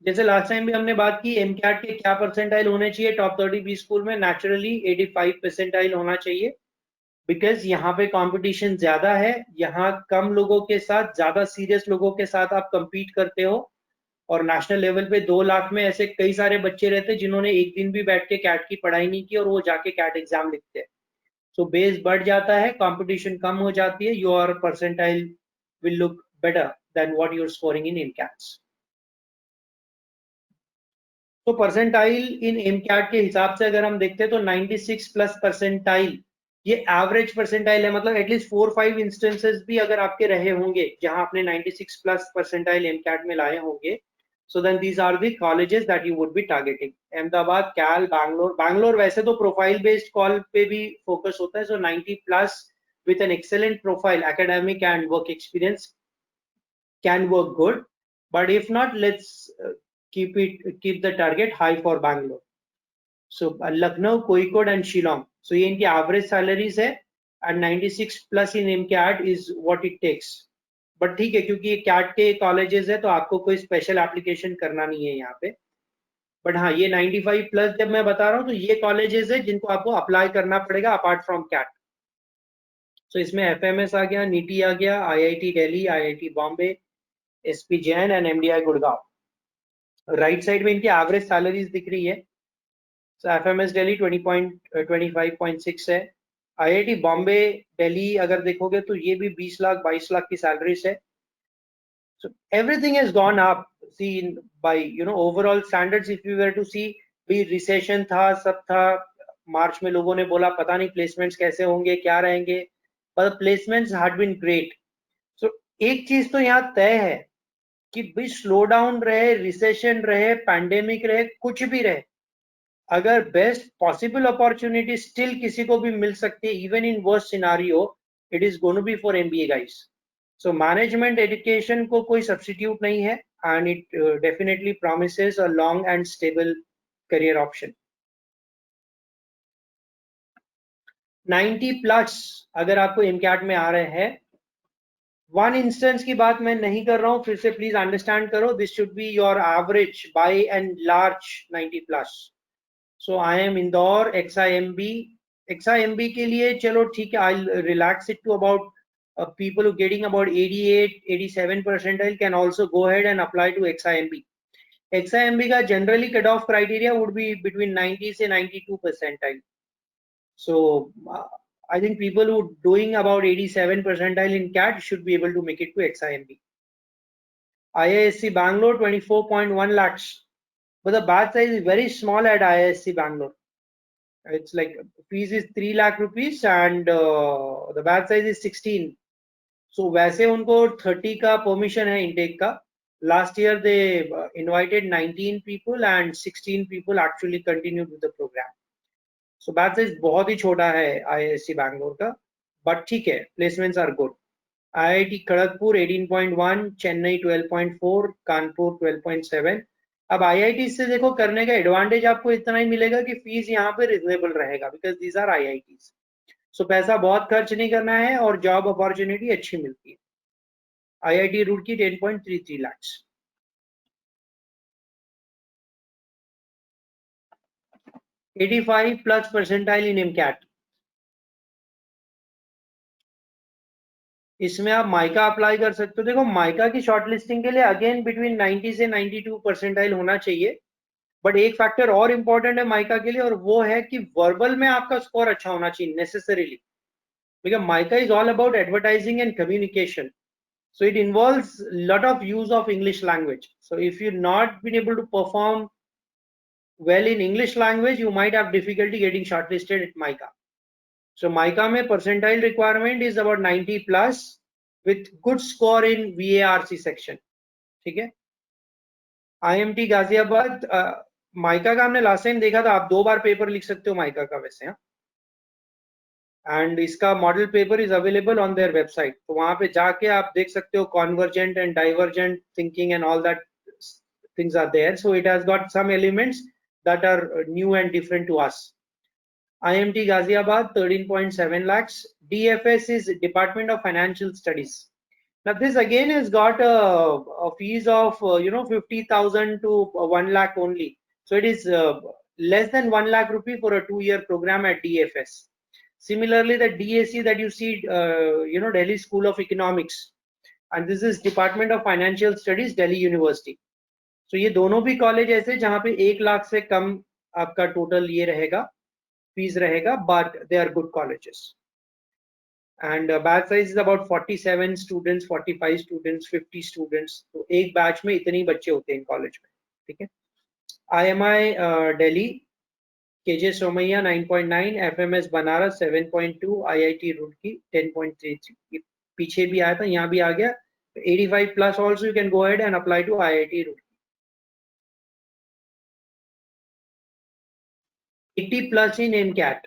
जैसे लास्ट टाइम भी हमने बात की एमकैट के क्या परसेंटाइल होने चाहिए टॉप 30 बी स्कूल में. नेचुरली 85 परसेंटाइल होना चाहिए, बिकॉज यहाँ पे कंपटीशन ज्यादा है. यहाँ कम लोगों के साथ ज्यादा सीरियस लोगों के साथ आप compete करते हो, और नेशनल लेवल पे 2 लाख में ऐसे कई सारे बच्चे रहते जिन्होंने एक दिन भी बैठ के कैट की पढ़ाई नहीं की और वो जाके कैट एग्जाम लिखते हैं. सो बेस बढ़ जाता है, कंपटीशन कम हो जाती है, your percentile will look better than what you are scoring in AIMCATs. तो परसेंटाइल इन एमकैट के हिसाब से अगर हम देखते हैं तो 96 प्लस परसेंटाइल ये एवरेज परसेंटाइल है. मतलब एटलीस्ट 4-5 इंस्टेंसेस भी अगर आपके रहे होंगे जहां आपने 96 प्लस परसेंटाइल एमकैट में लाए होंगे, so then these are the colleges that you would be targeting. Ahmedabad, Cal, Bangalore वैसे तो प्रोफाइल बेस्ड कॉल पे भी फोकस होता है. so 90 plus with an excellent profile, academic and work experience can work good, but if not, let's keep the target high for Bangalore. so Lucknow, Kozhikode and Shillong, so ये इनकी average salaries है and 96 plus in MCAT is what it takes. But ठीक है, क्योंकि ये cat के colleges है तो आपको कोई स्पेशल एप्लीकेशन करना नहीं है यहाँ पे. बट हाँ, ये 95 प्लस जब मैं बता रहा हूँ तो ये कॉलेजेस है जिनको आपको अप्लाई करना पड़ेगा अपार्ट फ्रॉम कैट. सो इसमें FMS आ गया, NITI आ गया, IIT Delhi, IIT Bombay, SP Jain and MDI Gurgaon. Right side में इनकी एवरेज सैलरीज दिख रही है. सो FMS दिल्ली 25.6 है. IIT बॉम्बे दिल्ली अगर देखोगे तो ये भी 20 लाख 22 लाख की सैलरीज है. So everything has gone up. See, by overall standards, if you were to see, भी recession था, सब था. मार्च में लोगों ने बोला पता नहीं प्लेसमेंट्स कैसे होंगे, क्या रहेंगे, but placements had been great. So एक चीज तो यहाँ तय है कि भी स्लो डाउन रहे, रिसेशन रहे, पैंडेमिक रहे, कुछ भी रहे, अगर बेस्ट पॉसिबल अपॉर्चुनिटी स्टिल किसी को भी मिल सकती है, even in worst scenario, it is going to be for MBA guys. So management education को कोई सब्स्टिट्यूट नहीं है and it definitely promises a long and stable career option. 90 plus अगर आपको एमकैट में आ रहे हैं, वन इंस्टेंस की बात मैं नहीं कर रहा हूं, फिर से प्लीज अंडरस्टैंड करो, this should be your average by and large 90 plus. So I am Indore, XIMB के लिए चलो ठीक है, I relax it to about people who getting about 88-87 percentile can also go ahead and apply to XIMB. XIMB का generally cut off criteria would be between 90 से 92 percentile. So I think people who doing about 87 percentile in CAT should be able to make it to XIMB. IISc Bangalore 24.1 lakhs, but the batch size is very small at IISc Bangalore. It's like fees is 3 lakh rupees and the batch size is 16. So वैसे उनको 30 का permission है intake का. Last year they invited 19 people and 16 people actually continued with the program. So batch size बहुत ही छोटा है IISc Bangalore का, but ठीक है, placements are good. IIT Kharagpur 18.1, Chennai 12.4, Kanpur 12.7. अब IIT से देखो करने का एडवांटेज आपको इतना ही मिलेगा कि फीस यहाँ पे रिजनेबल रहेगा, बिकॉज दीज आर IITs. सो पैसा बहुत खर्च नहीं करना है और जॉब अपॉर्चुनिटी अच्छी मिलती है। IIT Roorkee 10.33 lakhs। +85 percentile in MCAT। इसमें आप माइका अप्लाई कर सकते हो। देखो माइका की शॉर्टलिस्टिंग के लिए अगेन बिटवीन 90 से 92 परसेंटाइल होना चाहिए, बट एक फैक्टर और इंपॉर्टेंट है माइका के लिए, और वो है कि वर्बल में आपका स्कोर अच्छा होना चाहिए necessarily, because mica is all about advertising and communication, so it involves lot of use of English language. So if you're not been able to perform well in English language, you might have difficulty getting shortlisted at MICA. So MICA में percentile requirement is about 90 plus with good score in VARC section. ठीक है। IMT Ghaziabad mica का हमने last time देखा था, आप 2 बार paper लिख सकते हो माइका का वैसे। हाँ, एंड इसका model paper is available on their website, तो वहां पे जाके आप देख सकते हो convergent and divergent thinking and all that things are there, so it has got some elements that are new and different to us. IMT Ghaziabad 13.7 lakhs। DFS is Department of Financial Studies. Now this again has got a fees of 50,000 to 1 lakh only, so it is less than 1 lakh rupee for a 2-year program at DFS. Similarly, the DAC that you see, Delhi School of Economics, and this is Department of Financial Studies, Delhi University. So ये दोनों भी college ऐसे जहाँ पे 1 लाख से कम आपका total ये रहेगा, फीस रहेगा, but they are good colleges. And batch size is about 47 students, 45 students, 50 students. तो एक बैच में इतने बच्चे होते हैं कॉलेज में। ठीक है। IMI Delhi KJ Somaiya 9.9, FMS Banaras 7.2, IIT Roorkee 10.33। पीछे भी आया था, यहाँ भी आ गया। 85 plus also you can go ahead and apply to IIT Roorkee. 80 plus in MCAT,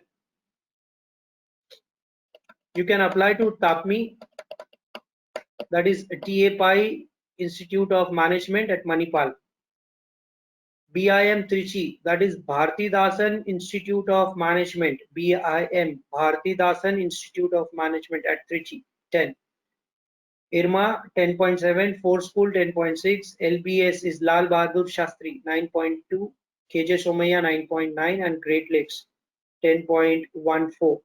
you can apply to TAPMI, that is TA Pai Institute of Management at Manipal. BIM Trichy, that is Bharti Dasan Institute of Management, BIM Bharti Dasan Institute of Management at Trichy 10. IRMA 10.7, Four School 10.6, LBS is Lal Bahadur Shastri 9.2, KJ Somaiya 9.9, and Great Lakes 10.14.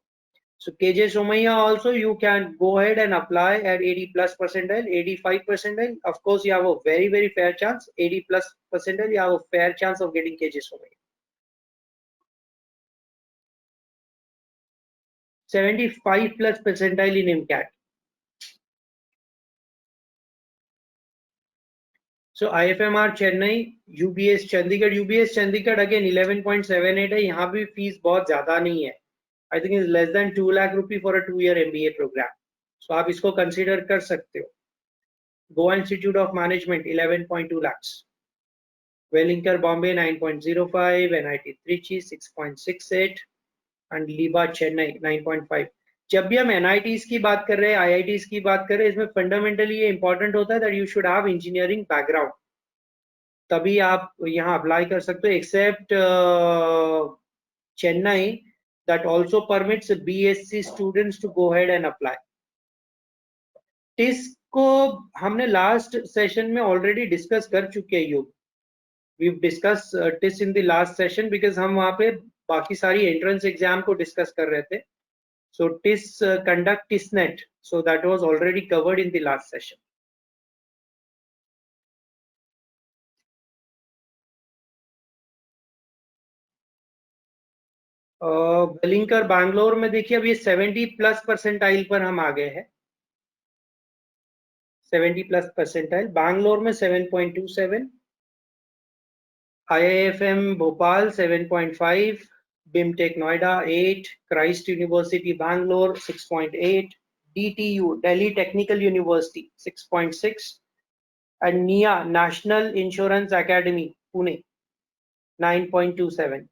So KJ Somaiya also you can go ahead and apply at 80 plus percentile, 85 percentile. Of course, you have a very, very fair chance. 80 plus percentile, you have a fair chance of getting KJ Somaiya. 75 plus percentile in MCAT. So IFMR Chennai, UBS Chandigarh again 11.78 है, यहाँ भी fees बहुत ज्यादा नहीं है। I think it's less than 2 lakh rupee for a 2-year MBA program. So आप इसको consider कर सकते हो। Goa Institute of Management 11.2 lakhs. Wellinger Bombay 9.05, NIT Trichy 6.68, and Liba Chennai 9.5. जब भी हम NITs की बात कर रहे हैं, IITs की बात कर रहे हैं, इसमें फंडामेंटली ये इंपॉर्टेंट होता है that you should have engineering background, तभी आप यहाँ अप्लाई कर सकते हो, except Chennai that also permits BSc students to go ahead and apply. TIS को हमने लास्ट सेशन में ऑलरेडी डिस्कस कर चुके हैं युग। We've discussed TIS in the last session because हम वहाँ पे बाकी सारी एंट्रेंस एग्जाम को डिस्कस कर रहे थे। So TIS conduct TISNet, so that was already covered in the last session. वेलिंकर Bangalore में देखिए अब ये 70 प्लस परसेंटाइल पर हम आ गए हैं। 70 प्लस परसेंटाइल बैंगलोर में 7.27, IIFM Bhopal 7.5, BIMTech Noida 8, Christ university Bangalore 6.8, DTU Delhi Technical University 6.6, and NIA National Insurance Academy Pune 9.27.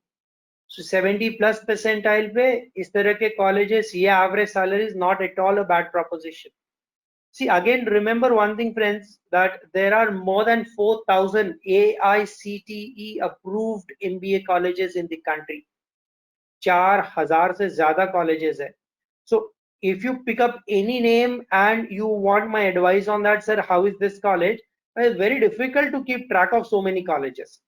So 70 plus percentile पे इस तरह के colleges, ये average salary is not at all a bad proposition. See, again, remember one thing, friends, that there are more than 4,000 AICTE approved MBA colleges in the country. 4,000 से ज्यादा colleges है. So if you pick up any name and you want my advice on that, sir, how is this college, it's very difficult to keep track of so many colleges.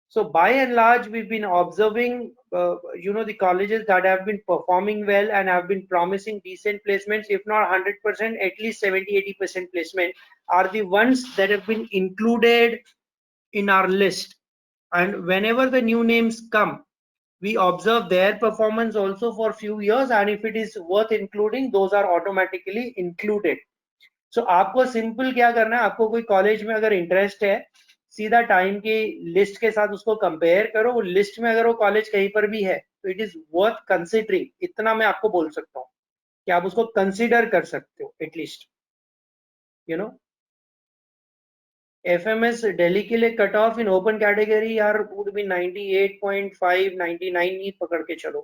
So by and large, we've been observing, the colleges that have been performing well and have been promising decent placements, if not 100%, at least 70-80% placement, are the ones that have been included in our list. And whenever the new names come, we observe their performance also for few years, and if it is worth including, those are automatically included. So आपको simple क्या करना है, आपको कोई college में अगर interest है, सीधा टाइम की लिस्ट के साथ उसको कंपेयर करो, वो लिस्ट में अगर वो कॉलेज कहीं पर भी है तो इट इज वर्थ कंसिडरिंग. इतना मैं आपको बोल सकता हूँ कि आप उसको कंसिडर कर सकते हो एटलीस्ट. FMS दिल्ली के लिए cut off in open category यार वुड बी 98.5 99 ही पकड़ के चलो,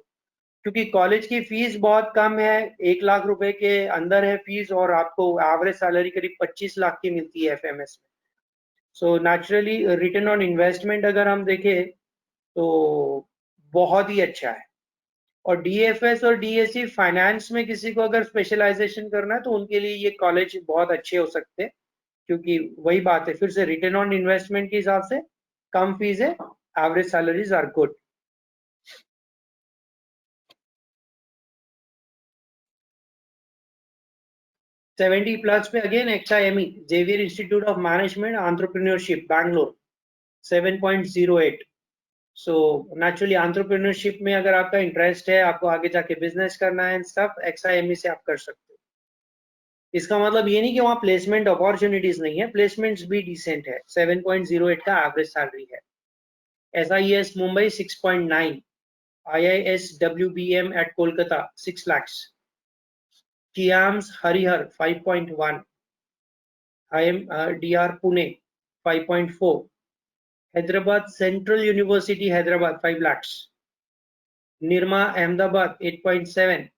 क्योंकि कॉलेज की फीस बहुत कम है, 1 लाख रुपए के अंदर है फीस, और आपको एवरेज सैलरी करीब 25 लाख की मिलती है FMS में. So naturally return on investment अगर हम देखें तो बहुत ही अच्छा है. और DFS और DSC फाइनेंस में किसी को अगर स्पेशलाइजेशन करना है तो उनके लिए ये कॉलेज बहुत अच्छे हो सकते हैं, क्योंकि वही बात है, फिर से रिटर्न ऑन इन्वेस्टमेंट के हिसाब से कम फीस है, एवरेज सैलरीज आर गुड. +70 पे again XIME, Xavier Institute of Management Entrepreneurship, Bangalore, 7.08. So naturally entrepreneurship में अगर आपका इंटरेस्ट है, आपको आगे जाके बिजनेस करना है स्टफ, XIME से आप कर सकते हो. इसका मतलब ये नहीं कि वहाँ प्लेसमेंट अपॉर्चुनिटीज नहीं है, प्लेसमेंट्स भी डिसेंट है. 7.08 का एवरेज सैलरी है. SIES Mumbai 6.9, IISWBM at Kolkata 6 lakhs, KIAMS Harihar 5.1, IMDR Pune 5.4, Hyderabad Central University Hyderabad 5 lakhs, Nirma Ahmedabad 8.7,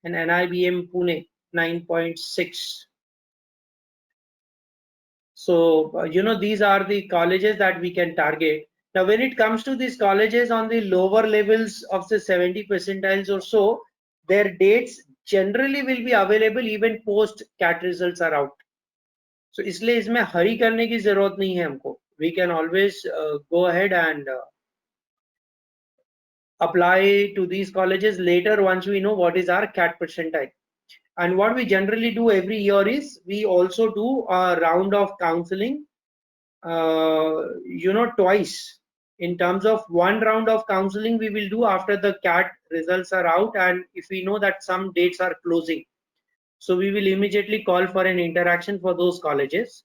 and NIBM Pune 9.6. So these are the colleges that we can target. Now when it comes to these colleges on the lower levels of the 70 percentiles or so, their dates generally will be available even post CAT results are out. So इसलिए इसमें हरी करने की जरूरत नहीं है हमको. We can always go ahead and apply to these colleges later once we know what is our CAT percentile. And what we generally do every year is we also do a round of counseling, twice. In terms of one round of counseling we will do after the CAT results are out, and if we know that some dates are closing, so we will immediately call for an interaction for those colleges.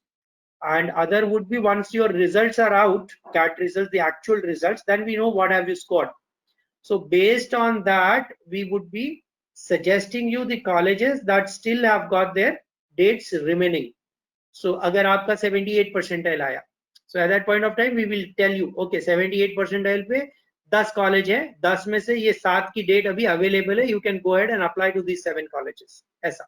And other would be once your results are out, CAT results, the actual results, then we know what have you scored. So based on that, we would be suggesting you the colleges that still have got their dates remaining. So अगर आपका 78 percentile आया, so at that point of time we will tell you, okay, 78 percentile पे 10 college है, 10 में से ये 7 की date अभी अवेलेबल है, you can go ahead and apply to these 7 colleges. ऐसा.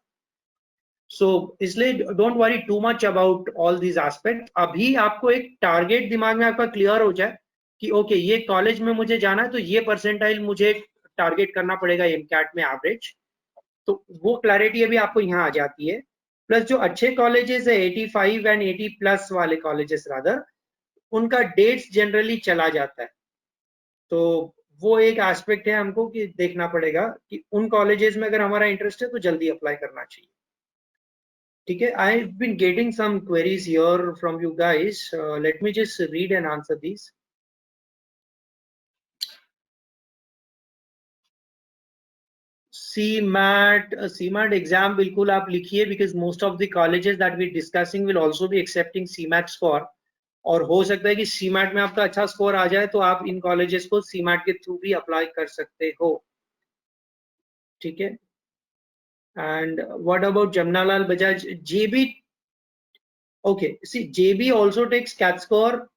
So इसलिए don't worry too much about all these aspect. अभी आपको एक टारगेट दिमाग में आपका क्लियर हो जाए कि ओके ये कॉलेज में मुझे जाना है तो ये परसेंटाइल मुझे टारगेट करना पड़ेगा MCAT में एवरेज, तो वो क्लैरिटी अभी आपको यहाँ आ जाती है. प्लस जो अच्छे कॉलेजेस है 85 एंड 80+ वाले कॉलेजेस रादर, उनका डेट्स जनरली चला जाता है, तो वो एक एस्पेक्ट है हमको कि देखना पड़ेगा कि उन कॉलेजेस में अगर हमारा इंटरेस्ट है तो जल्दी अप्लाई करना चाहिए. ठीक है, I've been getting some queries here from you guys. Let me just read and answer these. CMAT exam बिल्कुल आप लिखिए, because most of the colleges that we're discussing will also be accepting CMAT score. और हो सकता है कि CMAT में आपका अच्छा स्कोर आ जाए तो आप इन कॉलेजेस को CMAT के थ्रू भी अप्लाई कर सकते हो. ठीक है. And what about Jamnalal Bajaj? JB, okay, see, JB also takes CAT score.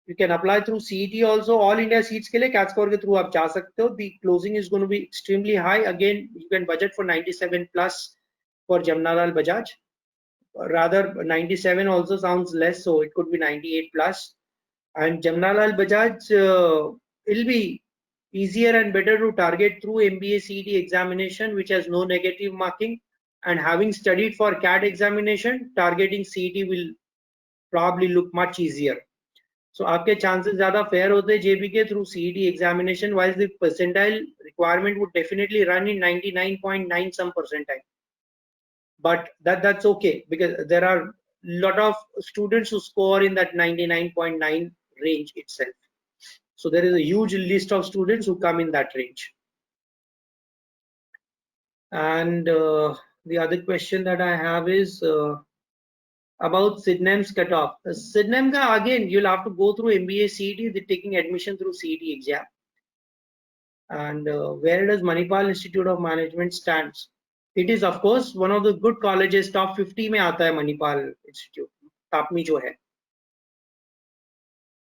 You can apply through CET also. All India seats के लिए CAT score के through आप जा सकते हो. The closing is going to be extremely high. Again, you can budget for 97+ for Jamnalal Bajaj. Rather, 97 also sounds less, so it could be 98+. And Jamnalal Bajaj, it'll be easier and better to target through MBA CET examination, which has no negative marking, and having studied for CAT examination, targeting CET will probably look much easier. So आपके chances ज़्यादा fair होते JBK through CET examination, while the percentile requirement would definitely run in 99.9 some percentile. But that's okay, because there are a lot of students who score in that 99.9 range itself. So there is a huge list of students who come in that range. And the other question that I have is about SIDNEM's cutoff. SIDNEM ka, again, you'll have to go through MBA CET, they're taking admission through CET exam. And where does Manipal Institute of Management stands? It is, of course, one of the good colleges. Top 50 में आता है Manipal Institute. तापमी जो है,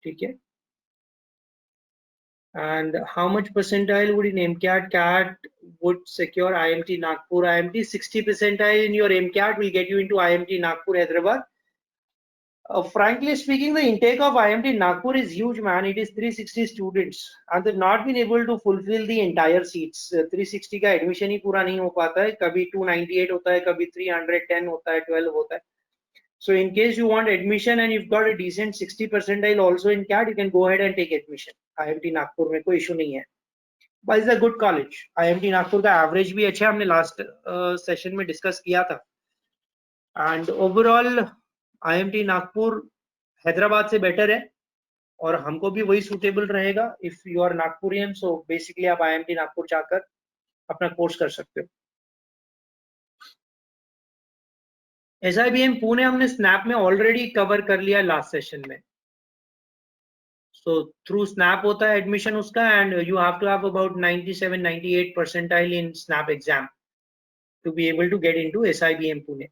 ठीक है? And how much percentile would in MCAT CAT would secure IMT Nagpur? IMT 60 percentile in your MCAT will get you into IMT Nagpur, Hyderabad. Frankly speaking, the intake of IMT Nagpur is huge, man. It is 360 students, and they've not been able to fulfill the entire seats. 360 का admission ही पूरा नहीं हो पाता है. कभी 298 होता है, कभी 310 होता है, 12 होता है. So in case you want admission and you've got a decent 60 percentile also in CAT, you can go ahead and take admission. IMT Nagpur में कोई issue नहीं है. But it's a good college. IMT Nagpur का average भी अच्छा है, हमने last session में discuss किया था. And overall IMT Nagpur Hyderabad से better है, और हमको भी वही suitable रहेगा. If you are Nagpurian, so basically आप IMT Nagpur जाकर अपना course कर सकते हो. SIBM पुणे हमने स्नैप में ऑलरेडी कवर कर लिया लास्ट सेशन में. सो थ्रू स्नैप होता है एडमिशन उसका, and you have to have about 97-98 percentile in SNAP exam to be able to get into SIBM Pune.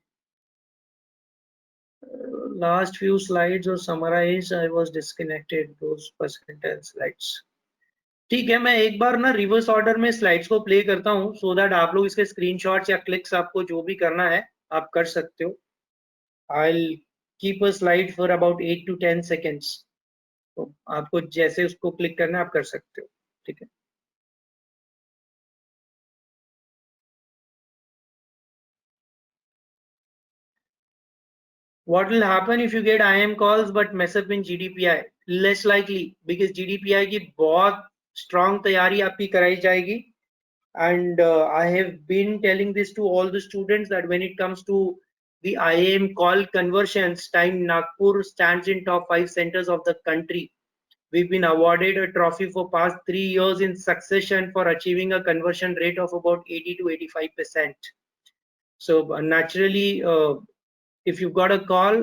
Last few slides और summarise, I was disconnected those percentile slides. ठीक है, मैं एक बार ना रिवर्स ऑर्डर में स्लाइड्स को प्ले करता हूं, सो दैट आप लोग इसके स्क्रीनशॉट्स या क्लिक्स आपको जो भी करना है आप कर सकते हो. I'll keep a slide for about 8 to 10 seconds. तो आपको जैसे उसको क्लिक करना है आप कर सकते हो, ठीक है. What will happen if you get IM calls but mess up in GDPI? Less likely, because GDPI की बहुत strong तैयारी आपकी कराई जाएगी. And I have been telling this to all the students that when it comes to the IIM call conversions time, Nagpur stands in top 5 centers of the country. We've been awarded a trophy for past 3 years in succession for achieving a conversion rate of about 80 to 85%. So naturally, if you've got a call,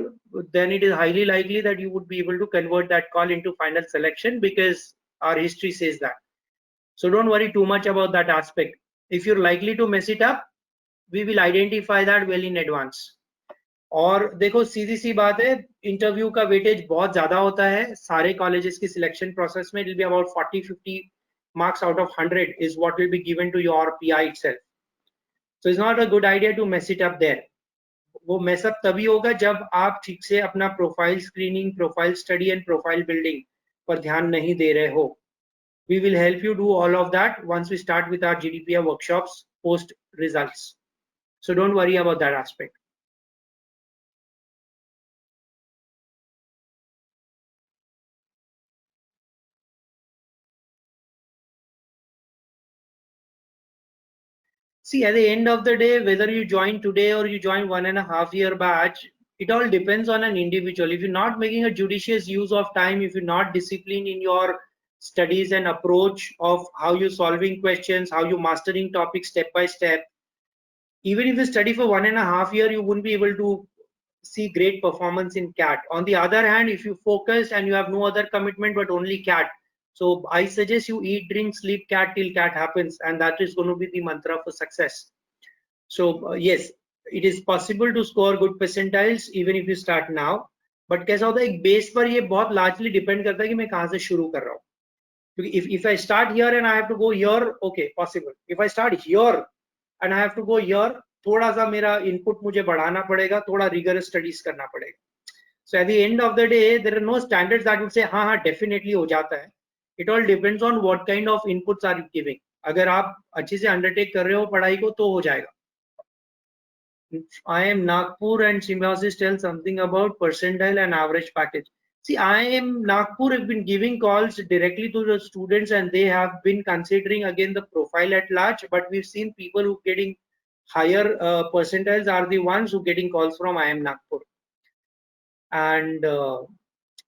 then it is highly likely that you would be able to convert that call into final selection, because our history says that. So don't worry too much about that aspect. If you're likely to mess it up, we will identify that well in advance. और देखो सीधी सी बात है, interview का weightage बहुत ज्यादा होता है सारे कॉलेजेस की सिलेक्शन प्रोसेस में. It will be about 40-50 marks out of 100 is what will be given to your PI itself. So it's not a good idea to mess it up there. वो mess up तभी होगा जब आप ठीक से अपना profile screening, profile study and profile building पर ध्यान नहीं दे रहे हो. We will help you do all of that once we start with our GDPI workshops post results. So don't worry about that aspect. See, at the end of the day, whether you join today or you join 1.5 year batch, it all depends on an individual. If you're not making a judicious use of time, if you're not disciplined in your studies and approach of how you're solving questions, how you're mastering topics step by step, even if you study for 1.5 years, you wouldn't be able to see great performance in CAT. On the other hand, if you focus and you have no other commitment but only CAT, so I suggest you eat, drink, sleep CAT till CAT happens, and that is going to be the mantra for success. So yes, it is possible to score good percentiles even if you start now. But कैसा होता है, एक base पर ये बहुत largely depend करता है कि मैं कहाँ से शुरू कर रहा हूँ. क्योंकि if I start here and I have to go here, okay, possible. If I start here and I have to go here, थोड़ा सा मेरा input मुझे बढ़ाना पड़ेगा, थोड़ा rigorous studies करना पड़ेगा. So at the end of the day, there are no standards that would say हाँ हाँ definitely हो जाता है. It all depends on what kind of inputs are you giving. अगर आप अच्छे से अंडरटेक कर रहे हो पढ़ाई को तो हो जाएगा. I am Nagpur and Symbiosis tell something about percentile and average package. See, I am Nagpur have been giving calls directly to the students and they have been considering again the profile at large, but we've seen people who getting higher percentiles are the ones who getting calls from I am Nagpur. And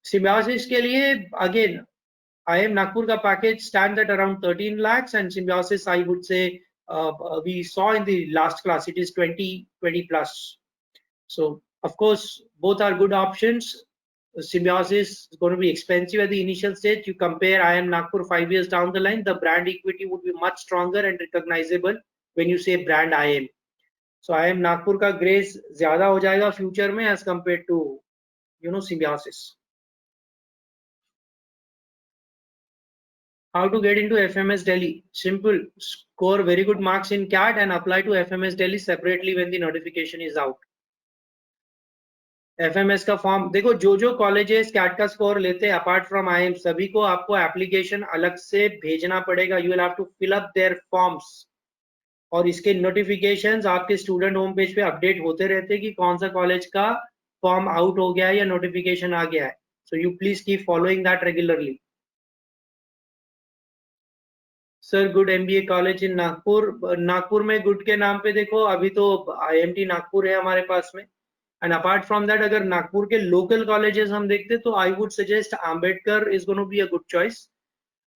Symbiosis के लिए again I am Nagpur ka package stands at around 13 lakhs and Symbiosis I would say we saw in the last class it is 20 plus. So of course both are good options. Symbiosis is going to be expensive at the initial stage. You compare I am Nagpur 5 years down the line, the brand equity would be much stronger and recognizable when you say brand I am. So I am Nagpur ka grace zyada ho jayega future mein as compared to Symbiosis. How to get into FMS Delhi? Simple. Score very good marks in CAT and apply to FMS Delhi separately when the notification is out. FMS का form देखो, जो colleges cat का score लेते हैं apart from IIM सभी को आपको application अलग से भेजना पड़ेगा. You will have to fill up their forms और इसके नोटिफिकेशंस आपके स्टूडेंट होम पेज पे अपडेट होते रहते हैं कि कौन सा कॉलेज का फॉर्म आउट हो गया है या नोटिफिकेशन आ गया है. So you please keep following that regularly. Sir good MBA college in Nagpur. Nagpur में गुड के नाम पे देखो अभी तो IMT नागपुर है हमारे पास में. एंड अपार्ट फ्रॉम दैट अगर नागपुर के लोकल कॉलेजेस हम देखते तो I would suggest Ambedkar is going to be a good choice.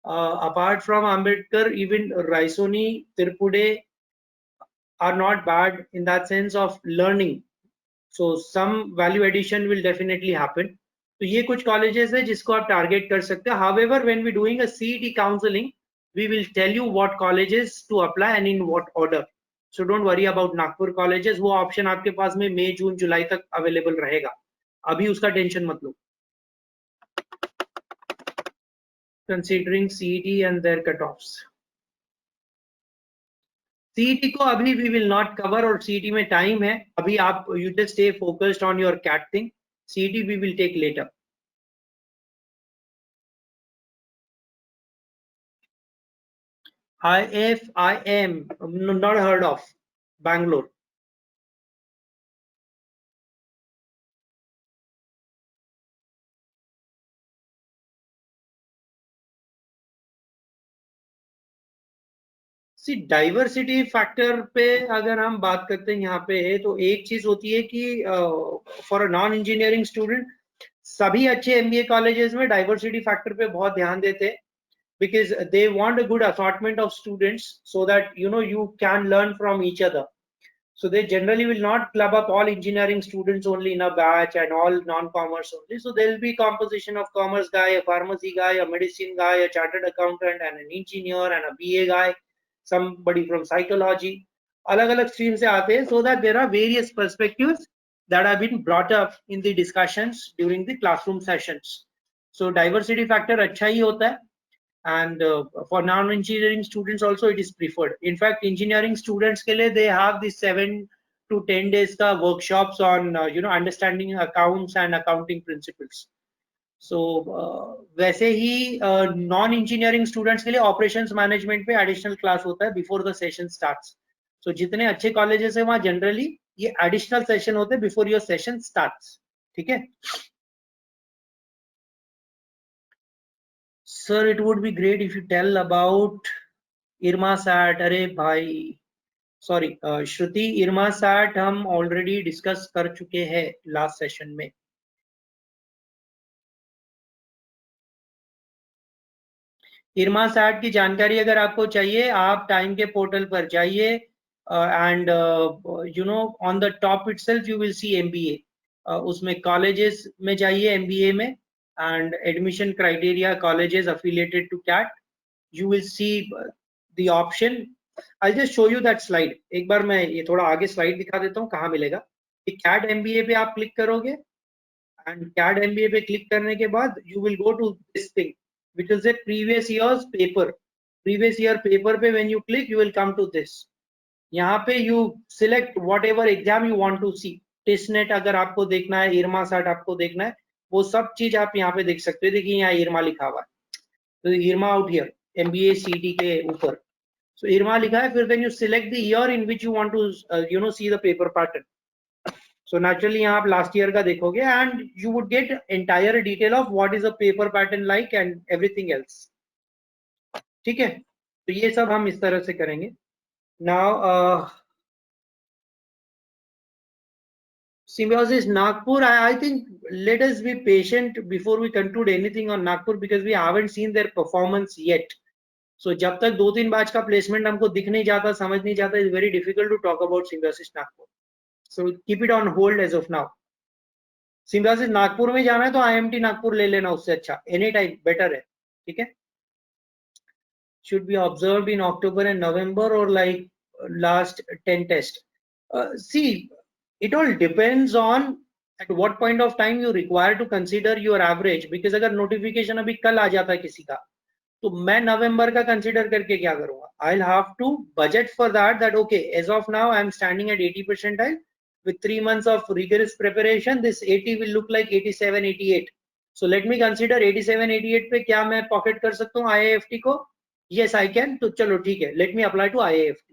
Apart from Ambedkar even Raisoni, Tripure are not bad in that sense of learning. So some value addition will definitely happen. तो ये कुछ colleges है जिसको आप target कर सकते हैं. However when we doing a CET counselling we will tell you what colleges to apply and in what order. So don't worry about Nagpur colleges. वो ऑप्शन आपके पास में मई, जून, जुलाई तक अवेलेबल रहेगा. अभी उसका टेंशन मत लो. Considering CET and their cutoffs. CET को अभी we will not cover और CET में टाइम है. अभी आप you just stay focused on your CAT thing. CET we will take later. IFIM, not heard of. Bangalore. See diversity factor पे अगर हम बात करते हैं यहाँ पे तो एक चीज होती है कि for a non engineering student सभी अच्छे MBA कॉलेजेस में डाइवर्सिटी फैक्टर पे बहुत ध्यान देते हैं. Because they want a good assortment of students so that you can learn from each other. So they generally will not club up all engineering students only in a batch and all non-commerce only. So there will be composition of commerce guy, a pharmacy guy, a medicine guy, a chartered accountant and an engineer and a BA guy, somebody from psychology. अलग-अलग streams से आते हैं so that there are various perspectives that have been brought up in the discussions during the classroom sessions. So diversity factor अच्छा ही होता है. And for non-engineering students also it is preferred. In fact, engineering students के लिए they have the 7 to 10 days का workshops on understanding accounts and accounting principles. So वैसे ही non-engineering students के लिए operations management पे additional class होता है before the session starts. So जितने अच्छे colleges हैं वहाँ generally ये additional session होते हैं before your session starts. ठीक है? Sir, it would be great if you tell about IRMA SAT. अरे भाई सॉरी श्रुति, IRMA SAT हम ऑलरेडी डिस्कस कर चुके हैं लास्ट सेशन में. IRMA SAT की जानकारी अगर आपको चाहिए आप टाइम के पोर्टल पर जाइए and on the top itself you will see MBA. उसमें कॉलेजेस में जाइए MBA में and admission criteria colleges affiliated to CAT. You will see the option. I'll just show you that slide. एक बार मैं ये थोड़ा आगे स्लाइड दिखा देता हूँ कहाँ मिलेगा. CAT MBA पे आप क्लिक करोगे and CAT MBA पे क्लिक करने के बाद you will go to this thing which will say previous year's paper. Previous year paper पे when you click you will come to this. यहाँ पे you select whatever exam you want to see. TISNET अगर आपको देखना है, IRMA SAT आपको देखना है, वो सब चीज आप यहाँ पे देख सकते हो. देखिए यहाँ IRMA लिखा हुआ है. तो इरमा आउट हियर MBA CET के ऊपर, so इरमा लिखा है, फिर then you select the year in which you want to see the paper pattern. So naturally यहाँ आप last year का देखोगे and you would get entire detail of what is a paper pattern like and everything else. ठीक है, तो ये सब हम इस तरह से करेंगे. Now Symbiosis Nagpur, I think let us be patient before we conclude anything on Nagpur because we haven't seen their performance yet. So जब तक 2-3 बैच का प्लेसमेंट हमको दिख नहीं जाता, समझ नहीं जाता, it's very difficult to talk about Symbiosis Nagpur. So keep it on hold as of now. Symbiosis Nagpur में जाना है तो IMT Nagpur ले लेना, उससे अच्छा any time better है. ठीक है, should be observed in October and November or like last 10 test. See, it all depends on at what point of time you require to consider your average, because अगर notification अभी कल आ जाता है किसी का, तो मैं नवंबर का कंसीडर करके क्या करूंगा? I'll have to budget for that okay, as of now I am standing at 80 percentile with 3 months of rigorous preparation, this 80 will look like 87 88. So let me consider 87 88 पे क्या मैं पॉकेट कर सकता हूँ IIFT को? Yes I can. तो चलो ठीक है, let me apply to IIFT.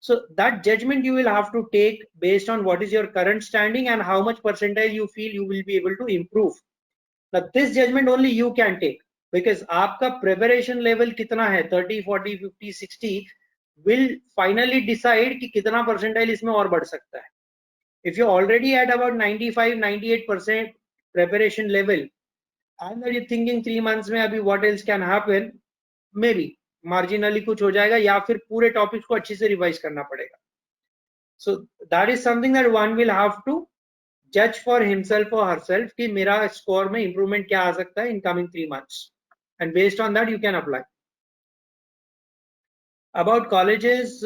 So that judgment you will have to take based on what is your current standing and how much percentile you feel you will be able to improve. Now this judgment only you can take because आपका preparation level कितना है, 30, 40, 50, 60 will finally decide कि कितना percentile इसमें और बढ़ सकता है. If you're already at about 95, 98% preparation level and that you're thinking 3 months में अभी what else can happen, maybe marginally कुछ हो जाएगा या फिर पूरे टॉपिक्स को अच्छे से रिवाइज करना पड़ेगा. So that is something that one will have to जज फॉर हिमसेल्फ और हरसेल्फ कि मेरा स्कोर में इंप्रूवमेंट क्या आ सकता है in coming 3 months and based on that you can apply. About colleges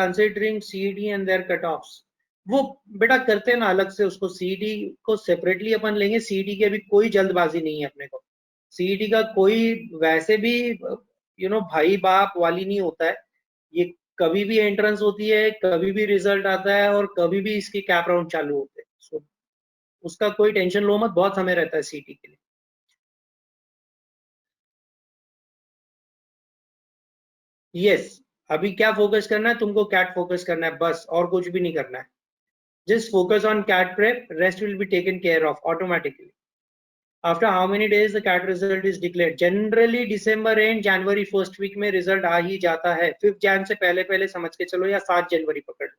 considering CET and their cut offs, वो बेटा करते हैं ना अलग से, उसको CET को सेपरेटली अपन लेंगे. CET की अभी कोई जल्दबाजी नहीं है अपने को. CET का कोई वैसे भी भाई बाप वाली नहीं होता है. ये कभी भी एंट्रेंस होती है, कभी भी रिजल्ट आता है और कभी भी इसके कैप राउंड चालू होते हैं. सो उसका कोई टेंशन लो मत, बहुत समय रहता है CET के लिए. यस, अभी क्या फोकस करना है तुमको? कैट फोकस करना है बस, और कुछ भी नहीं करना है. Just focus on CAT prep, rest will be taken care of automatically. After how many days the CAT result is declared? Generally December end, January first week में रिजल्ट आ ही जाता है. 5 Jan से पहले पहले समझ के चलो या 7 जनवरी पकड़ लो.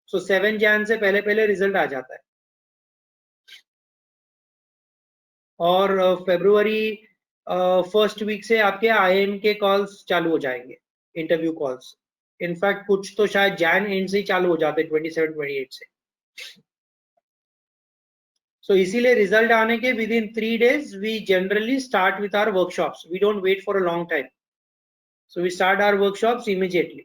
So 7 Jan से पहले पहले रिजल्ट आ जाता है. और फरवरी फर्स्ट वीक से आपके IIM के कॉल्स चालू हो जाएंगे, इंटरव्यू कॉल्स. इनफैक्ट कुछ तो शायद जैन एंड से ही चालू हो जाते हैं 27 28 से. So इसीलिए रिजल्ट आने के within 3 days we generally start with our workshops. We don't wait for a long time. So we start our workshops immediately.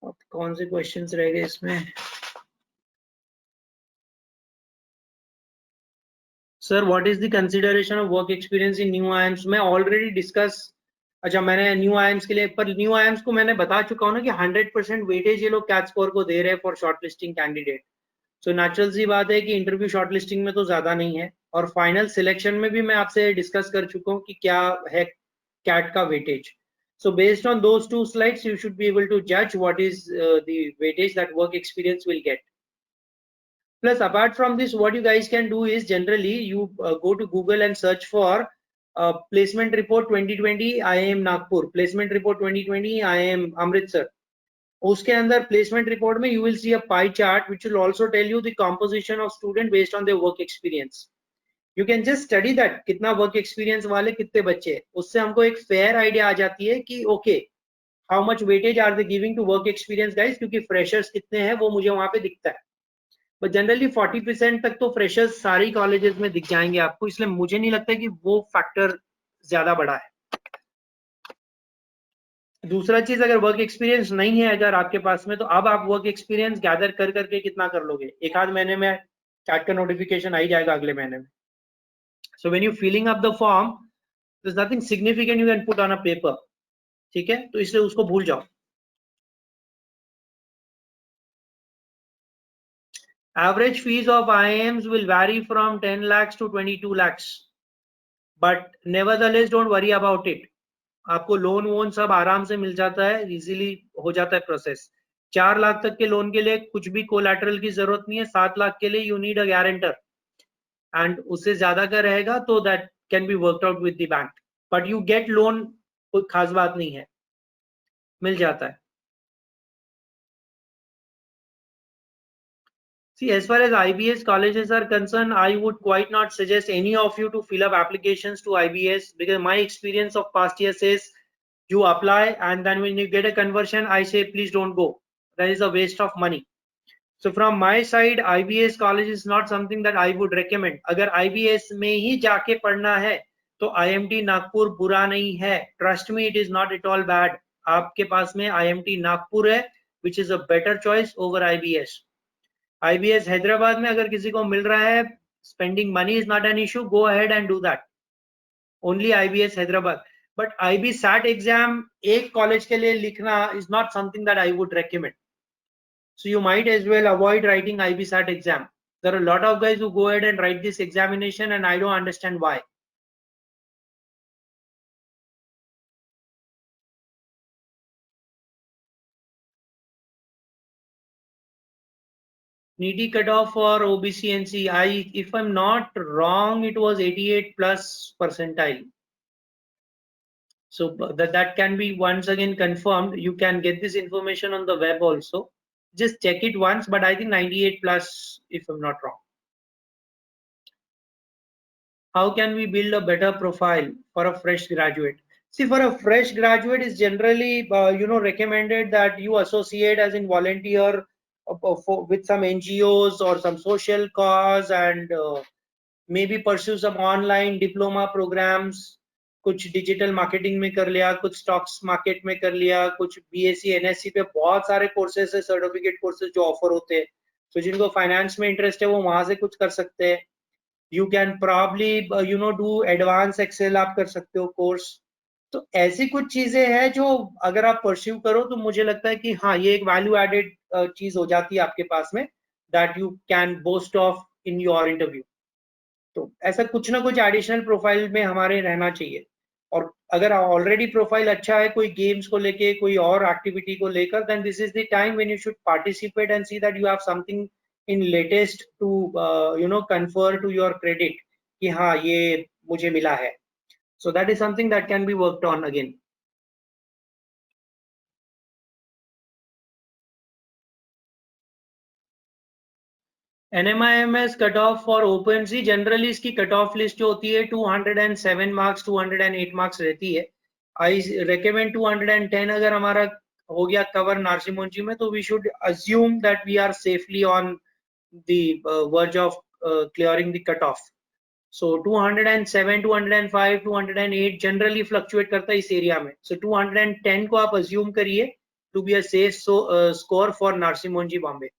अब कौन से क्वेश्चंस रह गए इसमें? Sir what is the consideration of work experience in new IIMs? मैं already discuss, अच्छा मैंने new IIMs के लिए, पर न्यू IIMs को मैंने बता चुका हूँ ना कि 100% वेटेज ये लोग कैट स्कोर को दे रहे हैं for shortlisting candidate. So natural सी बात है कि इंटरव्यू शॉर्टलिस्टिंग में तो ज्यादा नहीं है, और फाइनल सिलेक्शन में भी मैं आपसे डिस्कस कर चुका हूँ कि क्या है कैट का weightage. So based on those 2 slides, you should be able to judge what is the weightage that work experience will get. Plus, apart from this, what you guys can do is generally you go to Google and search for placement report 2020 IIM Nagpur, placement report 2020 IIM Amritsar. उसके अंदर placement report में you will see a pie chart which will also tell you the composition of student based on their work experience. You can just study that कितना work experience वाले कितने बच्चे, उससे हमको एक फेयर आइडिया आ जाती है कि okay how much weightage are they giving to work experience guys, क्योंकि फ्रेशर्स कितने हैं वो मुझे वहां पे दिखता है. बट जनरली 40% तक तो फ्रेशर्स सारी कॉलेजेस में दिख जाएंगे आपको, इसलिए मुझे नहीं लगता कि वो फैक्टर ज्यादा बड़ा है. दूसरा चीज, अगर वर्क एक्सपीरियंस नहीं है अगर आपके पास में, तो अब आप वर्क एक्सपीरियंस गैदर कर करके कितना कर लोगे? एक आध महीने में कैट का नोटिफिकेशन आ ही जाएगा अगले महीने में. So when you're filling up the form, there's nothing significant you can put on a paper. ठीक है, तो इसलिए उसको भूल जाओ. Average fees of IIMs will vary from 10 lakhs to 22 lakhs. But nevertheless, don't worry about it. आपको loan वोन सब आराम से मिल जाता है, इजीली हो जाता है प्रोसेस. 4 लाख तक के लोन के लिए कुछ भी कोलैटरल की जरूरत नहीं है. 7 लाख के लिए you need a guarantor, and उससे ज्यादा का रहेगा तो that can be worked out with the bank. But you get loan, कोई खास बात नहीं है, मिल जाता है. See, as far as IBS colleges are concerned, I would quite not suggest any of you to fill up applications to IBS, because my experience of past years says you apply and then when you get a conversion, I say please don't go. That is a waste of money. So from my side, IBS college is not something that I would recommend. अगर IBS में ही जाके पढ़ना है तो IMT Nagpur बुरा नहीं है. Trust me, it is not at all bad. आपके पास में IMT नागपुर है, which is a better choice over IBS. IBS Hyderabad में अगर किसी को मिल रहा है, spending money is not an issue, go ahead and do that. Only IBS Hyderabad. But IB SAT exam एक college के लिए लिखना is not something that I would recommend. So you might as well avoid writing IB SAT exam. There are a lot of guys who go ahead and write this examination, and I don't understand why. NEET cutoff for OBC NC, if I'm not wrong, it was 88 plus percentile. So that can be once again confirmed. You can get this information on the web also. Just check it once, but I think 98 plus, if I'm not wrong. How can we build a better profile for a fresh graduate? See, for a fresh graduate, is generally recommended that you associate as in volunteer with some NGOs or some social cause, and maybe pursue some online diploma programs. कुछ digital marketing में कर लिया, कुछ stocks market में कर लिया, कुछ BSc NSC पे बहुत सारे कोर्सेज है, सर्टिफिकेट कोर्सेज जो ऑफर होते हैं. तो जिनको फाइनेंस में इंटरेस्ट है वो वहां से कुछ कर सकते हैं. You can probably do advance Excel आप कर सकते हो कोर्स. तो ऐसी कुछ चीजें हैं जो अगर आप परस्यू करो तो मुझे लगता है कि हाँ, ये एक वैल्यू एडेड चीज हो जाती है आपके पास में, that you can boast of in your interview. तो ऐसा कुछ ना कुछ एडिशनल प्रोफाइल में हमारे रहना चाहिए. और अगर ऑलरेडी प्रोफाइल अच्छा है कोई गेम्स को लेके, कोई और एक्टिविटी को लेकर, then this is the time when you should participate and see that you have something in latest to confer to your credit कि हाँ ये मुझे मिला है. सो that is something that can be worked on again. NMIMS cut off for OpenC, generally इसकी cut off list जो होती है 207 मार्क्स 208 मार्क्स रहती है. I recommend 210. अगर हमारा हो गया कवर नारसिमोंजी में, तो we should assume that we are safely on the verge of clearing the cut off. So 207, 205, 208 generally fluctuate करता है इस एरिया में. सो 210 को आप अज्यूम करिए to be a safe score for Narsee Monjee Bombay.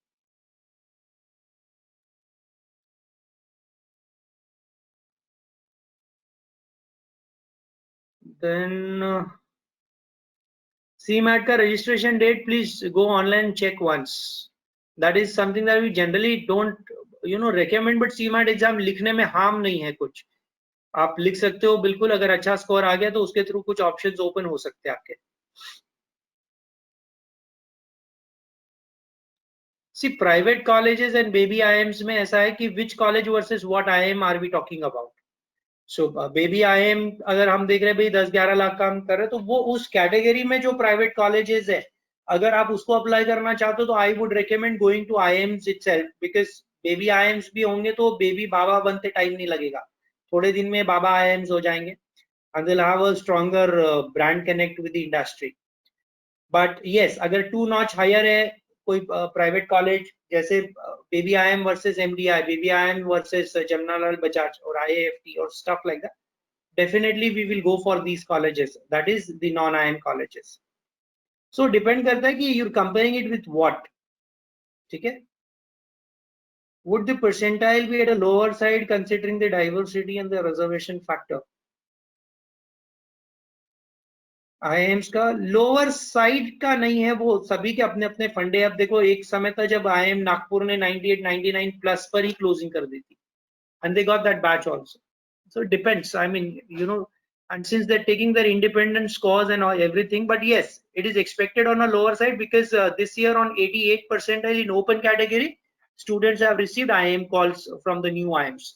Then CMAT का registration date, please go online and check once. That is something that we generally don't recommend, but CMAT exam लिखने में harm नहीं है कुछ. आप लिख सकते हो बिल्कुल. अगर अच्छा स्कोर आ गया तो उसके थ्रू कुछ ऑप्शंस ओपन हो सकते हैं आपके. See, private colleges and baby IIMs में ऐसा है कि which college versus what IIM are we talking about. So baby IIM अगर हम देख रहे हैं भाई 10-11 लाख का हम कर रहे हैं, तो वो उस कैटेगरी में जो प्राइवेट कॉलेजेस है, अगर आप उसको अप्लाई करना चाहते हो तो I would recommend going to IIMs itself, because baby IIMs भी होंगे तो बेबी बाबा बनते टाइम नहीं लगेगा. थोड़े दिन में बाबा IIMs हो जाएंगे and they'll have a stronger brand connect with the industry. But yes, अगर 2 notch higher है कोई प्राइवेट कॉलेज, जैसे baby IIM versus MDI, baby IIM versus Jamnalal Bajaj और IAFT और stuff like that, definitely we will go for these colleges, that is the non-IIM colleges. So depend करता है कि you're comparing it with what. ठीक है. Would the percentile be at a lower side considering the diversity and the reservation factor? IIMs का lower side का नहीं है, वो सभी के अपने अपने फंडे। अब देखो एक समय था जब आईएम नागपुर ने 98 99 प्लस पर ही क्लोजिंग कर दी थी, and they got that batch also. So it depends. I mean, you know, and since they're taking their independent scores and all everything, but yes, it is expected on a lower side because this year on 88 percentile in open category, students have received IIM calls from the new IIMs.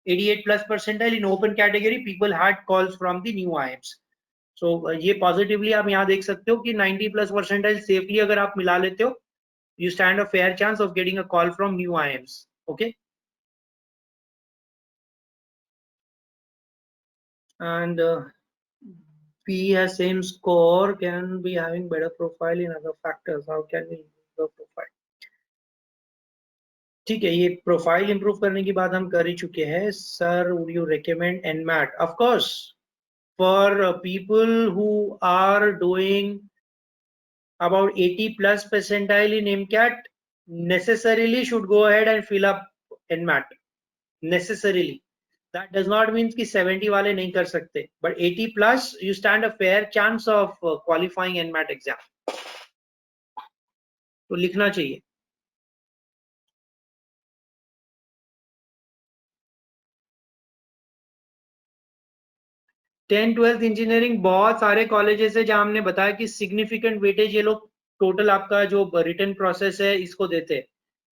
88 plus percentile in open category, people had calls from the new IIMs. So ये positively आप यहाँ देख सकते हो कि 90 plus percentile safely अगर आप मिला लेते हो, you stand a fair chance of getting a call from new IIMs. Okay. And P has same score, can be having better profile in other factors. How can we improve the profile? ठीक है, ये profile improve करने की बात हम कर ही चुके हैं. Sir, would you recommend NMAT? Of course, for people who are doing about 80 plus percentile in MCAT, necessarily should go ahead and fill up NMAT. Necessarily. That does not mean कि 70 वाले नहीं कर सकते, but 80 plus you stand a fair chance of qualifying NMAT exam. तो लिखना चाहिए. Tenth twelfth engineering बहुत सारे कॉलेजेस है जहां हमने बताया कि सिग्निफिकेंट वेटेज ये लोग टोटल आपका जो रिटन प्रोसेस है इसको देते हैं.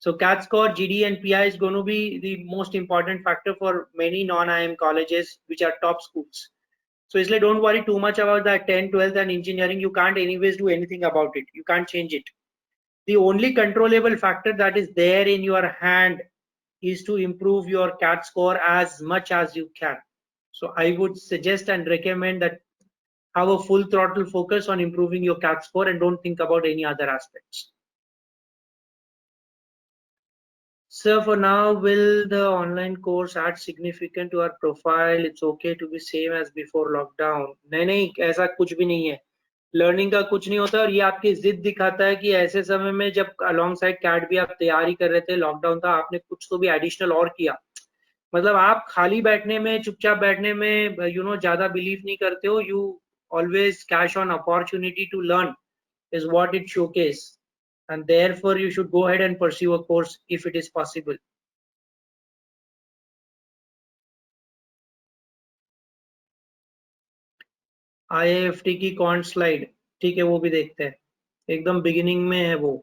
So CAT score, GD and PI is going to be the most important factor for many non-IIM colleges which are top schools. So इसलिए don't worry too much about that 10, 12th and engineering. You can't anyways do anything about it. You can't change it. The only controllable factor that is there in your hand is to improve your CAT score as much as you can. So I would suggest and recommend that have a full throttle focus on improving your CAT score and don't think about any other aspects. So for now, will the online course add significant to our profile? It's okay to be same as before lockdown. नहीं, ऐसा कुछ भी नहीं है. Learning का कुछ नहीं होता, और ये आपकी जिद दिखाता है कि ऐसे समय में जब अलॉन्ग साइड कैट भी आप तैयारी कर रहे थे, लॉकडाउन था, आपने कुछ तो भी एडिशनल और किया. मतलब आप खाली बैठने में, चुपचाप बैठने में ज्यादा बिलीव नहीं करते हो. You always cash on opportunity to learn is what it showcase, and therefore you should go ahead and pursue a course if it is possible. IIFT की कॉन्ट स्लाइड, ठीक है, वो भी देखते हैं. एकदम बिगिनिंग में है वो,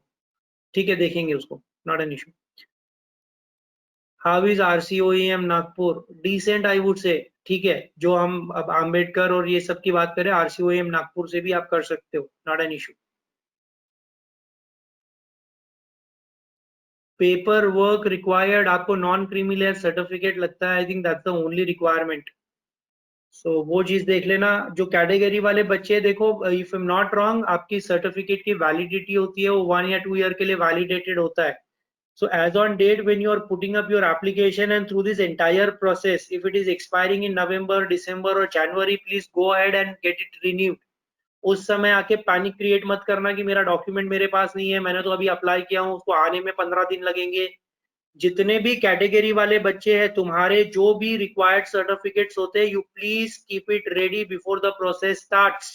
ठीक है, देखेंगे उसको, not an issue. How is RCOEM Nagpur? Decent I would say. ठीक है, जो हम अब आम्बेडकर और ये सब की बात करें, RCOEM नागपुर से भी आप कर सकते हो, not an issue. Paper work required, आपको नॉन क्रीमी लेयर सर्टिफिकेट लगता है. I think that's the only requirement. So वो चीज देख लेना. जो कैटेगरी वाले बच्चे, देखो, if I am not wrong, आपकी सर्टिफिकेट की वैलिडिटी होती है वो 1 या 2 ईयर के लिए वैलिडेटेड होता है. So as on date when you are putting up your application and through this entire process, if it is expiring in November, December or January, please go ahead and get it renewed. उस समय आके panic create मत करना कि मेरा document मेरे पास नहीं है, मैंने तो अभी अप्लाई किया हूँ, उसको आने में 15 दिन लगेंगे. जितने भी कैटेगरी वाले बच्चे हैं, तुम्हारे जो भी रिक्वायर्ड सर्टिफिकेट्स होते हैं, you please keep it ready before the process starts.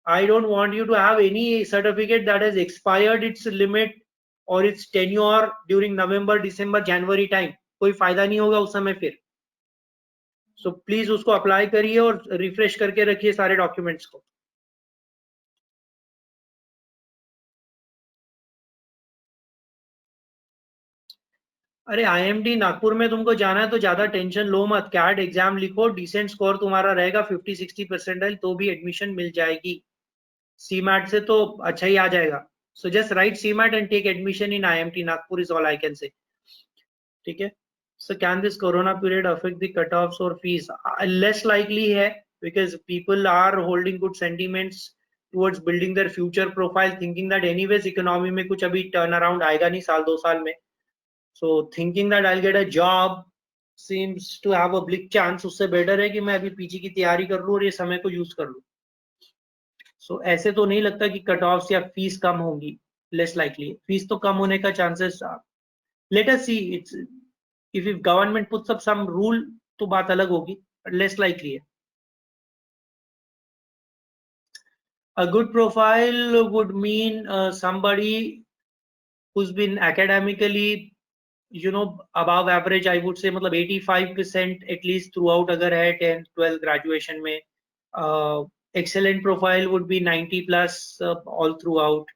I don't want you to have any certificate that has expired its limit or its tenure during November, December, January time. कोई फायदा नहीं होगा उस समय फिर. So please उसको apply करिए और रिफ्रेश करके रखिए सारे डॉक्यूमेंट्स को. अरे IIMT नागपुर में तुमको जाना है तो ज्यादा टेंशन लो मत. कैट एग्जाम लिखो, डिसेंट स्कोर तुम्हारा रहेगा 50-60 परसेंटाइल तो भी एडमिशन मिल जाएगी. CMAT से तो अच्छा ही आ जाएगा. So just write CMAT and take admission in IIMT Nagpur is all I can say. ठीक है. So can this corona period affect the cutoffs or fees? Less likely है, because people are holding good sentiments towards building their future profile, thinking that anyways economy में कुछ अभी turn around आएगा नहीं साल 2 साल में. So thinking that I'll get a job seems to have a bleak chance. उससे better है कि मैं अभी PG की तैयारी कर लूँ और ये समय को यूज कर लूँ. So ऐसे तो नहीं लगता कि कट ऑफ्स या फीस कम होंगी. Less likely. फीस तो कम होने का chances, let us see. It's if government puts up some rule तो बात अलग होगी, but less likely है. A good profile would mean somebody who's been academically, above average. I would say मतलब 85% at least throughout अगर है 10th 12th graduation में. Excellent profile would be 90 plus all throughout.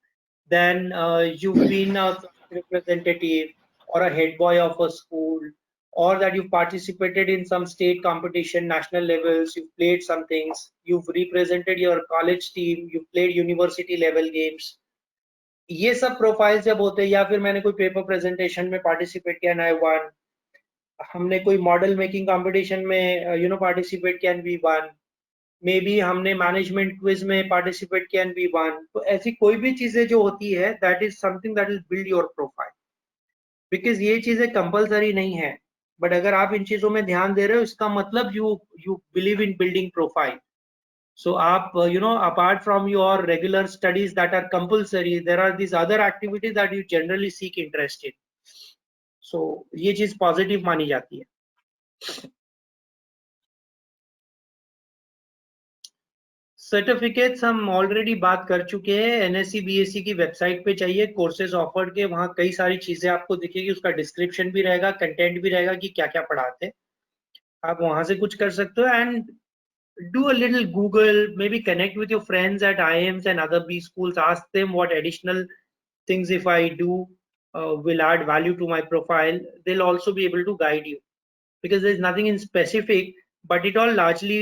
Then you've been a representative or a head boy of a school, or that you've participated in some state competition, national levels, you've played some things, you've represented your college team, you've played university level games. ये सब profile जब होते हैं, या फिर मैंने कोई paper presentation में पार्टिसिपेट किया एंड आई वन, हमने कोई मॉडल मेकिंग कंपटीशन में पार्टिसिपेट किया and we won, maybe हमने मैनेजमेंट क्विज में पार्टिसिपेट किया एंड वी वन. तो ऐसी कोई भी चीजें जो होती है, that is something that will build your profile. Because ये चीजें कंपलसरी नहीं है, बट अगर आप इन चीजों में ध्यान दे रहे हो, इसका मतलब you believe in building profile. So apart from your regular studies that are compulsory, there are these other activities that you generally seek interest in. So ये चीज positive मानी जाती है. सर्टिफिकेट्स हम ऑलरेडी बात कर चुके हैं. NSE BSc की वेबसाइट पे चाहिए, कोर्सेज ऑफर्ड के, वहां कई सारी चीजें आपको दिखेगी, उसका डिस्क्रिप्शन भी रहेगा, कंटेंट भी रहेगा कि क्या क्या पढ़ाते हैं. आप वहां से कुछ कर सकते हो. And do a little Google, maybe connect with your friends at IIMs and other B schools, ask them what additional things if I do will add value to my profile. They'll also be able to guide you, because there's nothing in specific, but it all largely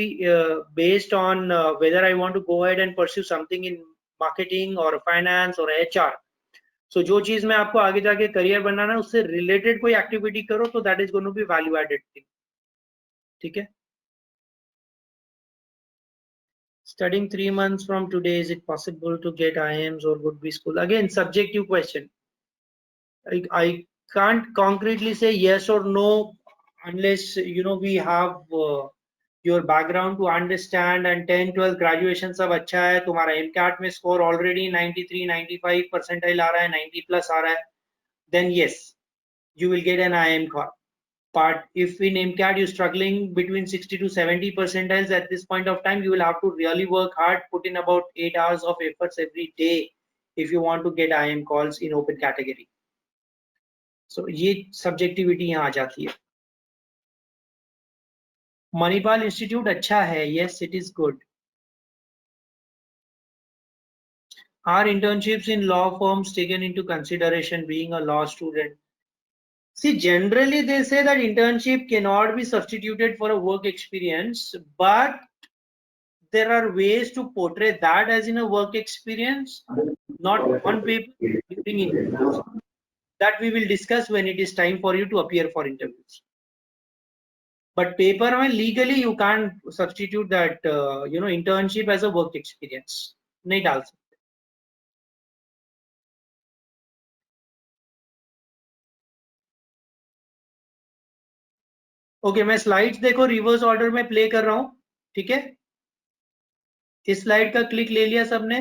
based on whether I want to go ahead and pursue something in marketing or finance or HR. So जो चीज में आपको आगे जाके career बनाना है, उससे related कोई activity करो, तो that is going to be value added thing. ठीक है. Studying 3 months from today, is it possible to get IIMs or good B school? Again, subjective question. I can't concretely say yes or no unless we have your background to understand. And 10 12 graduation सब अच्छा है, तुम्हारा MCAT में score already 93 95 percentile आ रहा है, 90 plus आ रहा है, then yes, you will get an IIM call. But if in MCAT you're struggling between 60 to 70 percentiles at this point of time, you will have to really work hard, put in about 8 hours of efforts every day if you want to get IIM calls in open category. So ये subjectivity यहाँ आ जाती है. Manipal Institute अच्छा है, yes, it is good. Are internships in law firms taken into consideration being a law student? See, generally they say that internship cannot be substituted for a work experience, but there are ways to portray that as in a work experience, not on paper, during interviews. That we will discuss when it is time for you to appear for interviews. But paper mein legally you can't substitute that internship as a work experience. नहीं डाल सकते. Okay, मैं slides देखो reverse order में play कर रहा हूं. ठीक है, इस स्लाइड का क्लिक ले लिया सबने.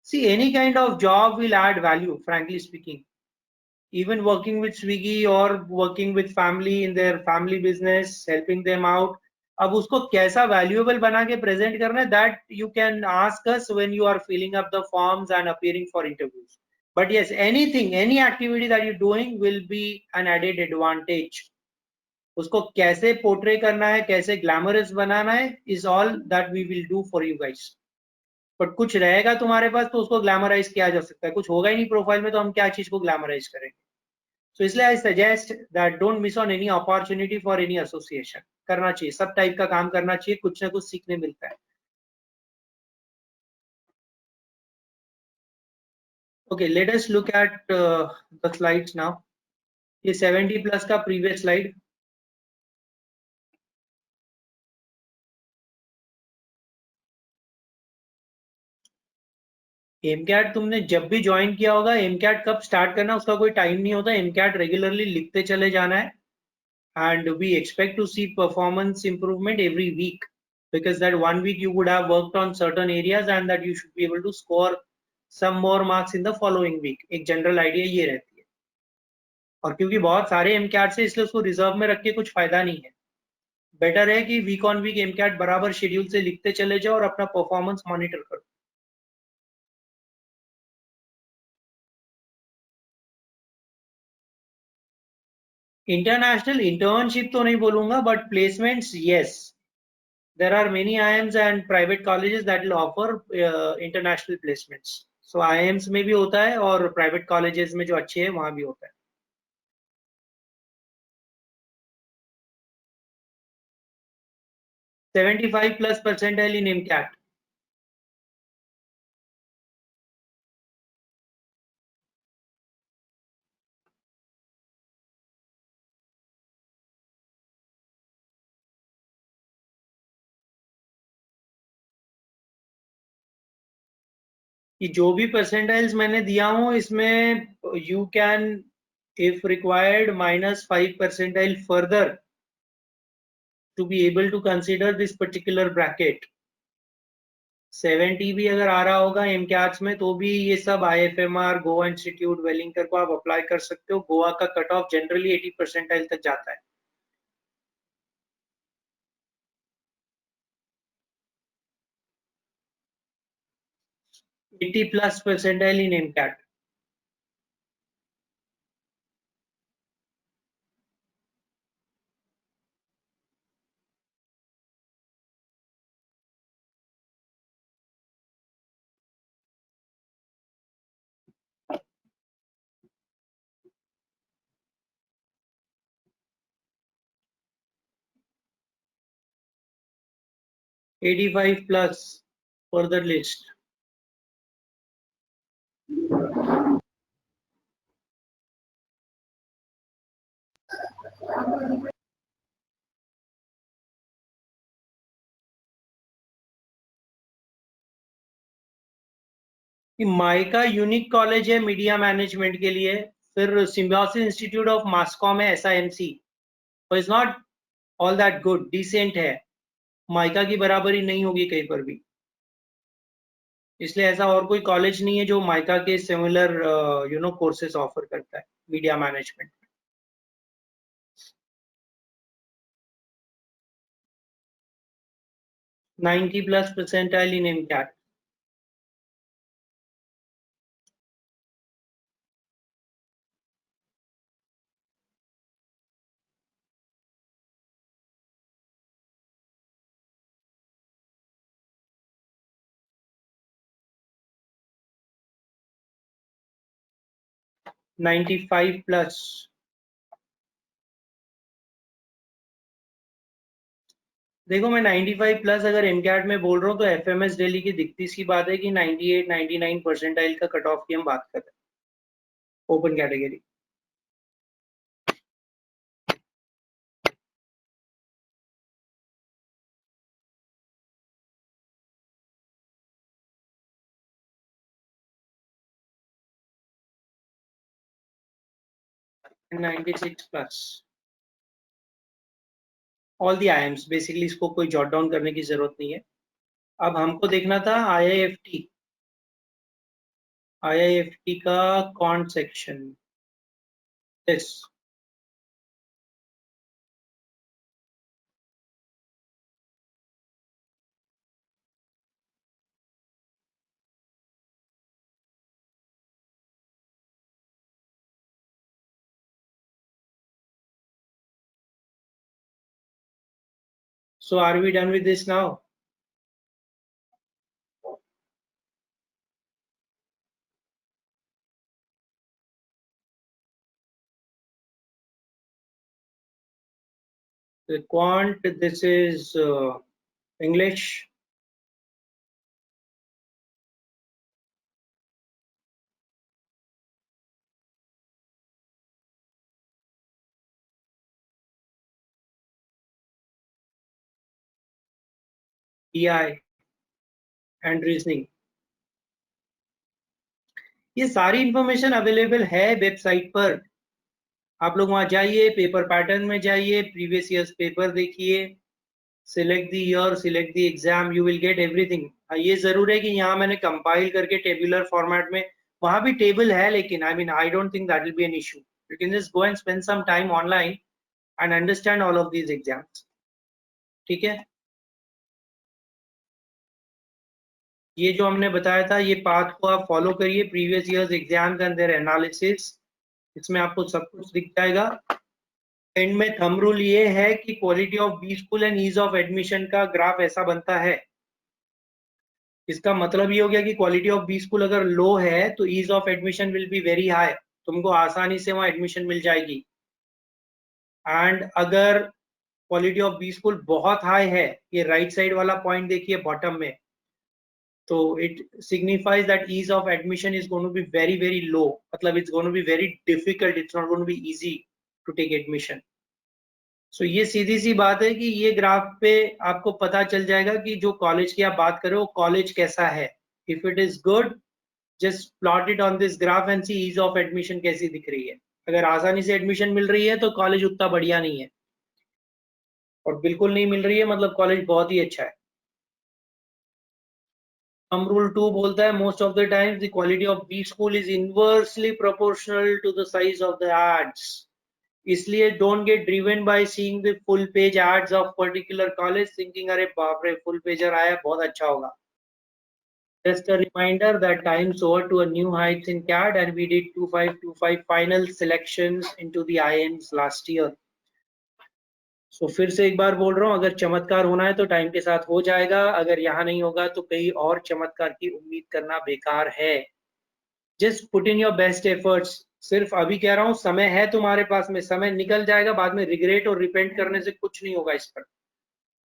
See, any kind of job will add value, frankly speaking. Even working with Swiggy or working with family in their family business, helping them out. अब उसको कैसा valuable बना के present करना है, that you can ask us when you are filling up the forms and appearing for interviews. But yes, anything, any activity that you're doing will be an added advantage. उसको कैसे portray करना है, कैसे glamorous बनाना है, is all that we will do for you guys. But कुछ रहेगा तुम्हारे पास तो उसको ग्लैमराइज किया जा सकता है, कुछ होगा ही नहीं प्रोफाइल में तो हम क्या चीज को ग्लैमराइज करेंगे. सो इसलिए I suggest that don't miss on any opportunity for any association. करना चाहिए, सब टाइप का काम करना चाहिए, कुछ ना कुछ सीखने मिलता है. Okay, let us look at the slides now. ये 70 प्लस का प्रीवियस स्लाइड. MCAT तुमने जब भी ज्वाइन किया होगा, MCAT कब स्टार्ट करना उसका कोई टाइम नहीं होता. MCAT रेगुलरली लिखते चले जाना है, and we expect to see performance improvement every week, because that 1 week you would have worked on certain areas and that you should be able to score some more marks in the following week. एक general idea ये रहती है. और क्योंकि बहुत सारे MCAT से इसलिए उसको रिजर्व में रख के कुछ फायदा नहीं है। बेटर है कि वीक ऑन वीक एमकैट बराबर शेड्यूल से लिखते चले जाओ और अपना परफॉर्मेंस मॉनिटर करो। इंटरनेशनल इंटर्नशिप तो नहीं बोलूंगा, but placements yes, there are many IIMs and private colleges that will offer international placements. So IIMs में भी होता है और private colleges में जो अच्छे हैं वहां भी होता है। +75 percentile in MCAT. कि जो भी परसेंटाइल्स मैंने दिया हूँ इसमें you can if required -5 percentile further to be able to consider this particular bracket. 70 भी अगर आ रहा होगा एमकैट्स में तो भी ये सब IFMR, गोवा इंस्टीट्यूट, वेलिंगटन को आप अप्लाई कर सकते हो। गोवा का कट ऑफ जनरली 80 परसेंटाइल तक जाता है। +80 percentile in MCAT. +85 further list. Mica unique college है मीडिया मैनेजमेंट के लिए। फिर सिम्बायोसिस इंस्टीट्यूट ऑफ मासकॉम है SIMC, तो it's not all that good, decent है, माइका की बराबरी नहीं होगी कहीं पर भी। इसलिए ऐसा और कोई कॉलेज नहीं है जो माइका के सिमिलर कोर्सेज ऑफर करता है media management. +90 percentile in MCAT. +95। देखो मैं 95+ अगर एमकैट में बोल रहा हूँ तो FMS दिल्ली की दिखती सी बात है कि 98-99 परसेंटाइल का कट ऑफ की हम बात कर रहे हैं open category. +96। All the IIMs basically, इसको कोई जॉट डाउन करने की जरूरत नहीं है। अब हमको देखना था IIFT का can't section. Yes, so are we done with this now? The quant, this is English. PI and reasoning। ये सारी इंफॉर्मेशन अवेलेबल है वेबसाइट पर, आप लोग वहां जाइए, पेपर पैटर्न में जाइए, प्रीवियस ईयर्स पेपर देखिए, select the year, select the exam, you will get everything. ये जरूर है कि यहाँ मैंने कंपाइल करके टेबुलर फॉर्मेट में, वहां भी टेबल है लेकिन I don't think that will be an issue. You can just go and spend some time online and understand all of these exams. ठीक है, ये जो हमने बताया था ये पाथ को आप फॉलो करिए, previous years exams and their analysis, इसमें आपको सब कुछ दिख जाएगा। एंड में थंब रूल ये है कि quality of B school and ease of admission का ग्राफ ऐसा बनता है। इसका मतलब ये हो गया कि क्वालिटी ऑफ बी स्कूल अगर लो है तो ease of admission will be very high, तुमको आसानी से वहां एडमिशन मिल जाएगी। एंड अगर क्वालिटी ऑफ बी स्कूल बहुत हाई है, ये राइट साइड वाला पॉइंट देखिए बॉटम में, तो it signifies that ease of admission is going to be very very low, मतलब it's going to be very difficult, it's not going to be easy to take admission. So ये सीधी सी बात है कि ये ग्राफ पे आपको पता चल जाएगा कि जो कॉलेज की आप बात करो कॉलेज कैसा है। If it is good, just plot it on this graph and see ease of admission कैसी दिख रही है। अगर आसानी से एडमिशन मिल रही है तो कॉलेज उतना बढ़िया नहीं है, और बिल्कुल नहीं मिल रही है मतलब कॉलेज बहुत ही अच्छा है। थंब रूल 2 बोलता है most of the times the quality of B school is inversely proportional to the size of the ads, इसलिए don't get driven by seeing the full page ads of particular college thinking अरे बाप रे full pager आया बहुत अच्छा होगा। Just a reminder that time soared to a new heights in CAT and we did 2525 final selections into the IIMs last year. So फिर से एक बार बोल रहा हूँ, अगर चमत्कार होना है तो टाइम के साथ हो जाएगा, अगर यहाँ नहीं होगा तो कहीं और चमत्कार की उम्मीद करना बेकार है। Just put in your best efforts. सिर्फ अभी कह रहा हूँ समय है तुम्हारे पास में, समय निकल जाएगा, बाद में रिग्रेट और रिपेंट करने से कुछ नहीं होगा इस पर।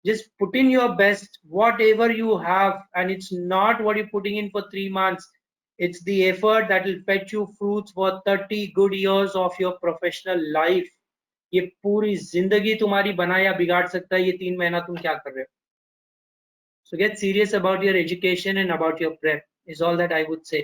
Just put in your best, whatever you have, and it's not what you're putting in for 3 months. It's the effort that will fetch you fruits for 30 good years of your professional life. ये पूरी जिंदगी तुम्हारी बना या बिगाड़ सकता है ये 3 महीना तुम क्या कर रहे हो। So get serious about your education and about your prep is all that I would say.